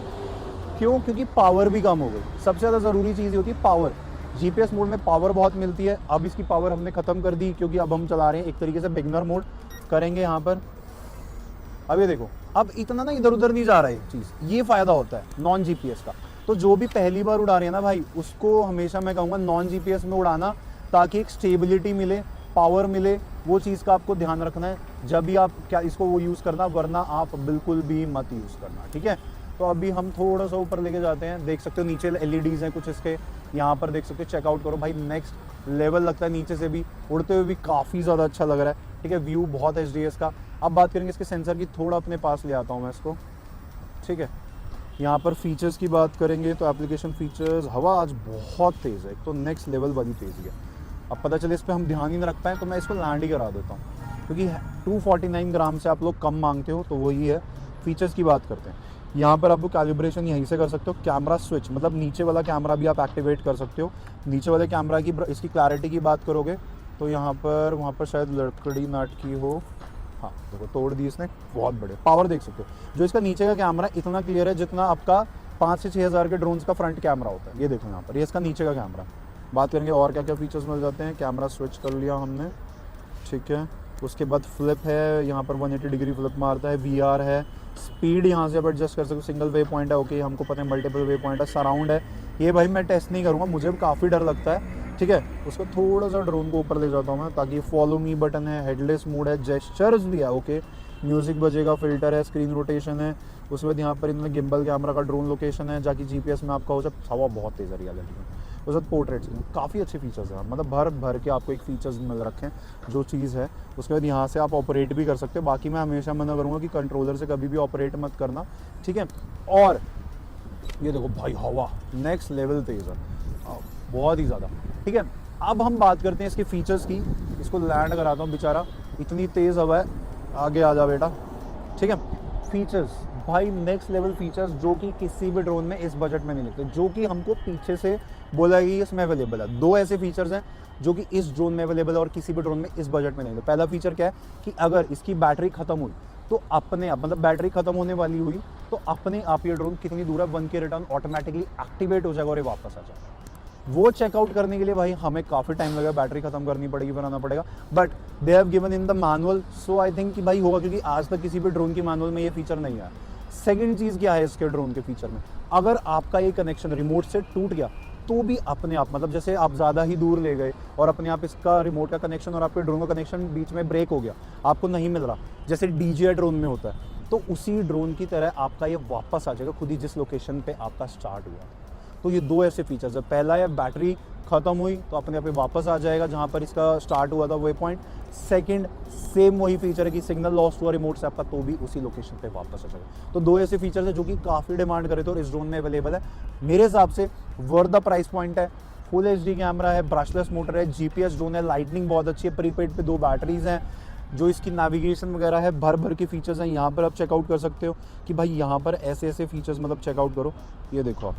क्यों? क्योंकि पावर भी कम हो गई। सबसे ज़्यादा ज़रूरी चीज़ होती है पावर। GPS मोड में पावर बहुत मिलती है, अब इसकी पावर हमने ख़त्म कर दी क्योंकि अब हम चला रहे हैं एक तरीके से बिगिनर मोड करेंगे यहाँ पर। अब ये देखो, अब इतना ना इधर उधर नहीं जा रहा है चीज़, ये फ़ायदा होता है नॉन GPS का। तो जो भी पहली बार उड़ा रहे हैं ना भाई, उसको हमेशा मैं कहूँगा नॉन GPS में उड़ाना, ताकि एक स्टेबिलिटी मिले, पावर मिले। वो चीज़ का आपको ध्यान रखना है जब भी आप क्या इसको वो यूज़ करना, वरना आप बिल्कुल भी मत यूज़ करना। ठीक है, तो अभी हम थोड़ा सा ऊपर लेके जाते हैं। देख सकते हो नीचे LEDs हैं कुछ इसके, यहाँ पर देख सकते हो, चेकआउट करो भाई, नेक्स्ट लेवल लगता है। नीचे से भी उड़ते हुए भी काफ़ी ज़्यादा अच्छा लग रहा है। ठीक है, व्यू बहुत है HDS का। अब बात करेंगे इसके सेंसर की, थोड़ा अपने पास ले आता हूँ मैं इसको। ठीक है, यहाँ पर फीचर्स की बात करेंगे तो एप्लीकेशन फीचर्स, हवा आज बहुत तेज़ है, तो नेक्स्ट लेवल वाली तेज़ी है। अब पता चले इस पर हम ध्यान ही नहीं रख पाएँ तो मैं इसको लैंड ही करा देता हूँ, क्योंकि 249 ग्राम से आप लोग कम मांगते हो, तो वही है। फीचर्स की बात करते हैं, यहाँ पर आपको कैलिब्रेशन यहीं से कर सकते हो। कैमरा स्विच, मतलब नीचे वाला कैमरा भी आप एक्टिवेट कर सकते हो। नीचे वाले कैमरा की इसकी क्लैरिटी की बात करोगे तो यहाँ पर, वहाँ पर शायद लकड़ी नाट की हो, हाँ देखो तोड़ दी इसने, बहुत बड़े पावर देख सकते हो। जो इसका नीचे का कैमरा इतना क्लियर है जितना आपका 5 से 6 हज़ार के ड्रोन्स का फ्रंट कैमरा होता है। ये देखो यहाँ पर, ये इसका नीचे का कैमरा। बात करेंगे और क्या क्या फीचर्स मिल जाते हैं। कैमरा स्विच कर लिया हमने, ठीक है। उसके बाद फ्लिप है, यहाँ पर 180 डिग्री फ्लिप मारता है। VR है, स्पीड यहाँ से आप एडजस्ट कर सकते हो। सिंगल वे पॉइंट है, ओके, हमको पता है मल्टीपल वे पॉइंट है। सराउंड है, ये भाई मैं टेस्ट नहीं करूँगा, मुझे काफ़ी डर लगता है। ठीक है, उसको थोड़ा सा ड्रोन को ऊपर ले जाता हूँ मैं, ताकि फॉलो मी बटन है, हेडलेस मोड है, जेस्चर्स भी है, ओके, म्यूजिक बजेगा, फिल्टर है, स्क्रीन रोटेशन है। उसके बाद यहाँ पर इन्होंने गिम्बल कैमरा का ड्रोन लोकेशन है, जाकि GPS में आपका हो जाए। हवा बहुत तेज़ है रियलिटी में। उसके बाद पोर्ट्रेट्स, काफ़ी अच्छे फीचर्स हैं, मतलब भर भर के आपको एक फीचर्स मिल रखे हैं जो चीज़ है। उसके बाद यहाँ से आप ऑपरेट भी कर सकते हो। बाकी मैं हमेशा मना करूँगा कि कंट्रोलर से कभी भी ऑपरेट मत करना, ठीक है। और ये देखो भाई, हवा नेक्स्ट लेवल तेज़ है, बहुत ही ज़्यादा। ठीक है, अब हम बात करते हैं इसके फीचर्स की। इसको लैंड कराता हूँ, बेचारा इतनी तेज़ हवा है, आगे आ जा बेटा। ठीक है, फीचर्स भाई नेक्स्ट लेवल फीचर्स, जो कि किसी भी ड्रोन में इस बजट में नहीं मिलते, जो कि हमको पीछे से बोला कि इसमें अवेलेबल है। 2 ऐसे फीचर्स हैं जो कि इस ड्रोन में अवेलेबल है और किसी भी ड्रोन में इस बजट में नहीं है। पहला फीचर क्या है कि अगर इसकी बैटरी खत्म हुई तो अपने आप, मतलब बैटरी खत्म होने वाली हुई तो अपने आप ये ड्रोन कितनी दूर है 1K रिटर्न ऑटोमेटिकली एक्टिवेट हो जाएगा और ये वापस आ जाएगा। वो चेकआउट करने के लिए भाई हमें काफ़ी टाइम लगेगा, बैटरी खत्म करनी पड़ेगी, बनाना पड़ेगा, but they have given in the manual, so I think कि भाई होगा, क्योंकि आज तक किसी भी ड्रोन की मैनुअल में ये फीचर नहीं आया। सेकंड चीज़ क्या है इसके ड्रोन के फीचर में, अगर आपका ये कनेक्शन रिमोट से टूट गया तो भी अपने आप, मतलब जैसे आप ज़्यादा ही दूर ले गए और अपने आप इसका रिमोट का कनेक्शन और आपके ड्रोन का कनेक्शन बीच में ब्रेक हो गया, आपको नहीं मिल रहा, जैसे DJI ड्रोन में होता है, तो उसी ड्रोन की तरह आपका ये वापस आ जाएगा खुद ही जिस लोकेशन पे आपका स्टार्ट हुआ। तो ये 2 ऐसे फीचर्स है। पहला है बैटरी ख़त्म हुई तो अपने आप वापस आ जाएगा जहाँ पर इसका स्टार्ट हुआ था वे पॉइंट। सेकंड, सेम वही फीचर है कि सिग्नल लॉस्ट हुआ रिमोट से आपका तो भी उसी लोकेशन पे वापस आ जाएगा। तो 2 ऐसे फीचर्स है जो कि काफ़ी डिमांड करे थे और इस ड्रोन में अवेलेबल है। मेरे हिसाब से वर्थ द प्राइस पॉइंट है। फुल HD कैमरा है, ब्रशलेस मोटर है, GPS ड्रोन है, लाइटनिंग बहुत अच्छी है, प्रीपेड पे 2 बैटरीज हैं, जो इसकी नेविगेशन वगैरह है, भर भर के फीचर्स हैं। यहाँ पर आप चेकआउट कर सकते हो कि भाई यहाँ पर ऐसे ऐसे फीचर्स, मतलब चेकआउट करो, ये देखो आप,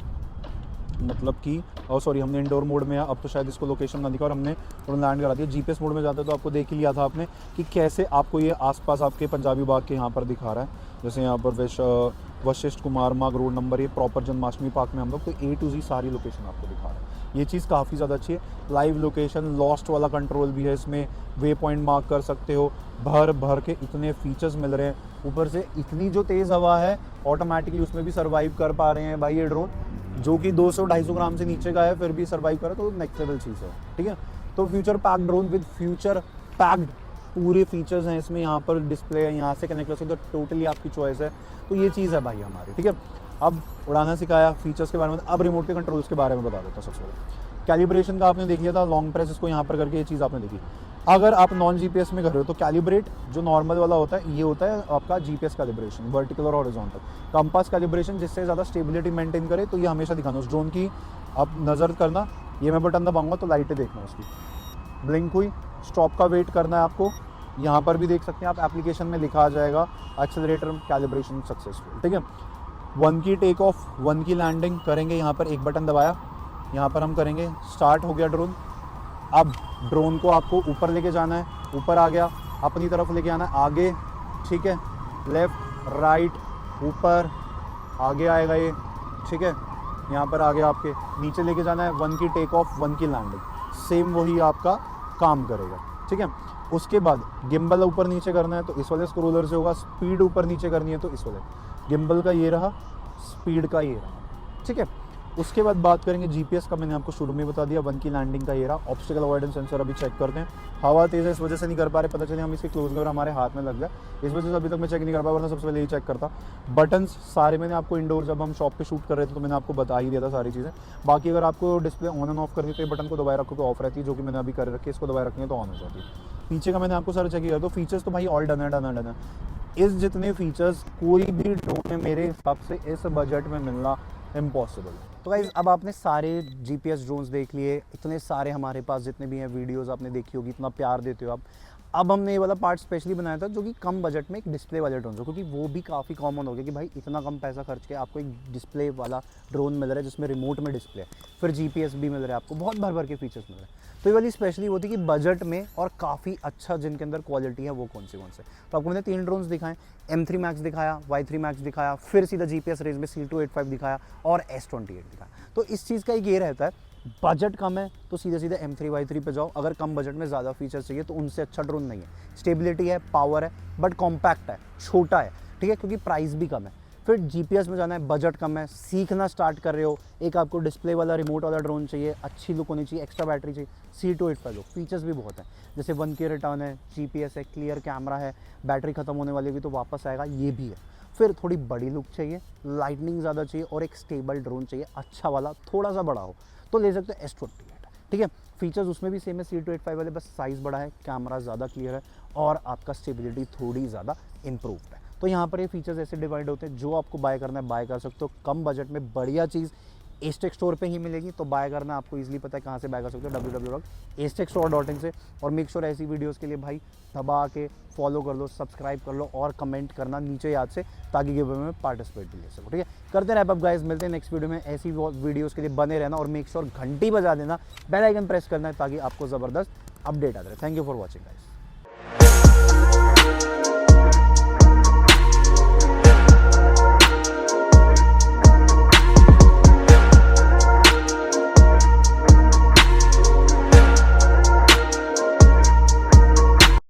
मतलब कि सॉरी हमने इंडोर मोड में, अब तो शायद इसको लोकेशन ना दिखा और हमने लैंड करा दिया। जीपीएस मोड में जाते तो आपको देख ही लिया था आपने कि कैसे आपको ये आसपास आपके पंजाबी बाग के यहाँ पर दिखा रहा है। जैसे यहाँ पर वशिष्ठ कुमार मार्ग रोड नंबर, ये प्रॉपर जन्माष्टमी पार्क में हम लोग, तो A to Z सारी लोकेशन आपको दिखा रहा है। ये चीज़ काफ़ी ज़्यादा अच्छी है। लाइव लोकेशन, लॉस्ट वाला कंट्रोल भी है इसमें, वे पॉइंट मार्क कर सकते हो, भर भर के इतने फीचर्स मिल रहे हैं। ऊपर से इतनी जो तेज़ हवा है ऑटोमेटिकली उसमें भी सर्वाइव कर पा रहे हैं भाई ये ड्रोन, जो कि 200-250 ग्राम से नीचे का है फिर भी सर्वाइव करे, तो नेक्स्ट लेवल चीज़ है। ठीक है, तो future packed drone with future packed पूरे फीचर्स हैं इसमें। यहाँ पर डिस्प्ले है, यहाँ से कनेक्ट कर सकते हो, टोटली आपकी चॉइस है। तो ये चीज़ है भाई हमारी। ठीक है, अब उड़ाना सिखाया, फीचर्स के बारे में, अब रिमोट के कंट्रोल्स के बारे में बता देता हूँ। सबसे पहले कैलिब्रेशन का आपने देख लिया था, लॉन्ग प्रेस इसको यहाँ पर करके ये चीज़ आपने देखी। अगर आप नॉन जीपीएस में कर रहे हो तो कैलिब्रेट जो नॉर्मल वाला होता है, ये होता है आपका जीपीएस कैलिब्रेशन, वर्टिकल और हॉरिजॉन्टल। कंपास कैलिब्रेशन जिससे ज़्यादा स्टेबिलिटी मेंटेन करे, तो ये हमेशा दिखाना उस ड्रोन की। आप नज़र करना, ये मैं बटन दबाऊंगा तो लाइटें देखना उसकी ब्लिंक हुई, स्टॉप का वेट करना है आपको। यहाँ पर भी देख सकते हैं आप, एप्लीकेशन में लिखा आ जाएगा एक्सेलरेटर कैलिब्रेशन सक्सेसफुल। ठीक है, 1 की टेक ऑफ, 1 की लैंडिंग करेंगे। यहाँ पर एक बटन दबाया, यहाँ पर हम करेंगे स्टार्ट, हो गया ड्रोन। अब ड्रोन को आपको ऊपर लेके जाना है, ऊपर आ गया, अपनी तरफ लेके आना है आगे। ठीक है, लेफ्ट राइट ऊपर आगे आएगा ये। ठीक है, यहाँ पर आ गया, आपके नीचे लेके जाना है, 1 की टेक ऑफ, 1 की लैंडिंग, सेम वही आपका काम करेगा। ठीक है, उसके बाद गिम्बल ऊपर नीचे करना है तो इस वाले स्क्रोलर से होगा, स्पीड ऊपर नीचे करनी है तो इस वाले, गिम्बल का ये रहा, स्पीड का ये रहा। ठीक है, उसके बाद बात करेंगे जीपीएस का, मैंने आपको शुरू में बता दिया, 1 की लैंडिंग का ये रहा। ऑब्स्टिकल अवॉइडेंस सेंसर अभी चेक करते हैं, हवा तेज़ है इस वजह से नहीं कर पा रहे, पता चले हम इसके क्लोज कर हमारे हाथ में लग जाए, इस वजह से अभी तक मैं चेक नहीं कर पाया, वरना सबसे पहले ये चेक करता। बटन्स सारे मैंने आपको इंडोर जब हम शॉप पे शूट कर रहे थे तो मैंने आपको बता ही दिया था सारी चीज़ें। बाकी अगर आपको डिस्प्ले ऑन एंड ऑफ करनी तो ये बटन को दबाए रखो तो ऑफ रहती है, जो कि मैंने अभी कर रखी है, इसको दबाए रखेंगे तो ऑन हो जाती है। पीछे का मैंने आपको सारा चेक किया, तो फीचर्स तो भाई ऑल डन है, डन है, डन है। इस जितने फीचर्स कोई भी ड्रोन में मेरे हिसाब से इस बजट में मिलना इम्पॉसिबल है। तो गाइस अब आपने सारे जीपीएस ड्रोन्स देख लिए, इतने सारे हमारे पास जितने भी हैं, वीडियोस आपने देखी होगी, इतना प्यार देते हो आप। अब हमने ये वाला पार्ट स्पेशली बनाया था जो कि कम बजट में एक डिस्प्ले वाले ड्रोन हो, क्योंकि वो भी काफ़ी कॉमन हो गया कि भाई इतना कम पैसा खर्च के आपको एक डिस्प्ले वाला ड्रोन मिल रहा है जिसमें रिमोट में डिस्प्ले है, फिर जीपीएस भी मिल रहा है आपको, बहुत भर भर के फीचर्स मिल रहे हैं। तो ये वाली स्पेशली होती है कि बजट में और काफ़ी अच्छा जिनके अंदर क्वालिटी है वो कौन से। तो आपको मैंने 3 ड्रोन्स दिखाएं, M3 Max दिखाया, Y3 Max दिखाया, फिर सीधा जीपीएस रेंज में C285 दिखाया और S28 दिखाया। तो इस चीज़ का एक ये रहता है, बजट कम है तो सीधे सीधे M3 Y3 पे जाओ। अगर कम बजट में ज़्यादा फीचर्स चाहिए तो उनसे अच्छा ड्रोन नहीं है। स्टेबिलिटी है, पावर है, बट कॉम्पैक्ट है, छोटा है। ठीक है, क्योंकि प्राइस भी कम है। फिर जीपीएस में जाना है, बजट कम है, सीखना स्टार्ट कर रहे हो, एक आपको डिस्प्ले वाला रिमोट वाला ड्रोन चाहिए, अच्छी लुक होनी चाहिए, एक्स्ट्रा बैटरी चाहिए, C285 लो, फीचर्स भी बहुत हैं, जैसे 1 के रिटर्न है, जीपीएस है, क्लियर कैमरा है, बैटरी खत्म होने वाली भी तो वापस आएगा, ये भी है। फिर थोड़ी बड़ी लुक चाहिए, लाइटनिंग ज़्यादा चाहिए और एक स्टेबल ड्रोन चाहिए, अच्छा वाला, थोड़ा सा बड़ा हो तो ले सकते हो S28। ठीक है, फीचर्स उसमें भी सेम है C285 वाले, बस साइज़ बड़ा है, कैमरा ज़्यादा क्लियर है और आपका स्टेबिलिटी थोड़ी ज़्यादा इम्प्रूव्ड है। तो यहाँ पर ये फीचर्स ऐसे डिवाइड होते हैं, जो आपको बाय करना है बाय कर सकते हो। कम बजट में बढ़िया चीज़ एस्टेक स्टोर पे ही मिलेगी, तो बाय करना आपको इजीली पता है कहाँ से बाय कर सकते हो, www.astekstore.in से। और मेक श्योर ऐसी वीडियोस के लिए भाई दबा के फॉलो कर लो, सब्सक्राइब कर लो और कमेंट करना नीचे याद से, ताकि गिव अवे में पार्टिसिपेट भी ले सको। ठीक है, करते रैप अप गाइस, मिलते हैं नेक्स्ट वीडियो में। ऐसी वीडियोज़ के लिए बने रहना और मेक श्योर घंटी बजा देना, बेल आइकन प्रेस करना है ताकि आपको ज़बरदस्त अपडेट आते रहे। Thank you for watching guys.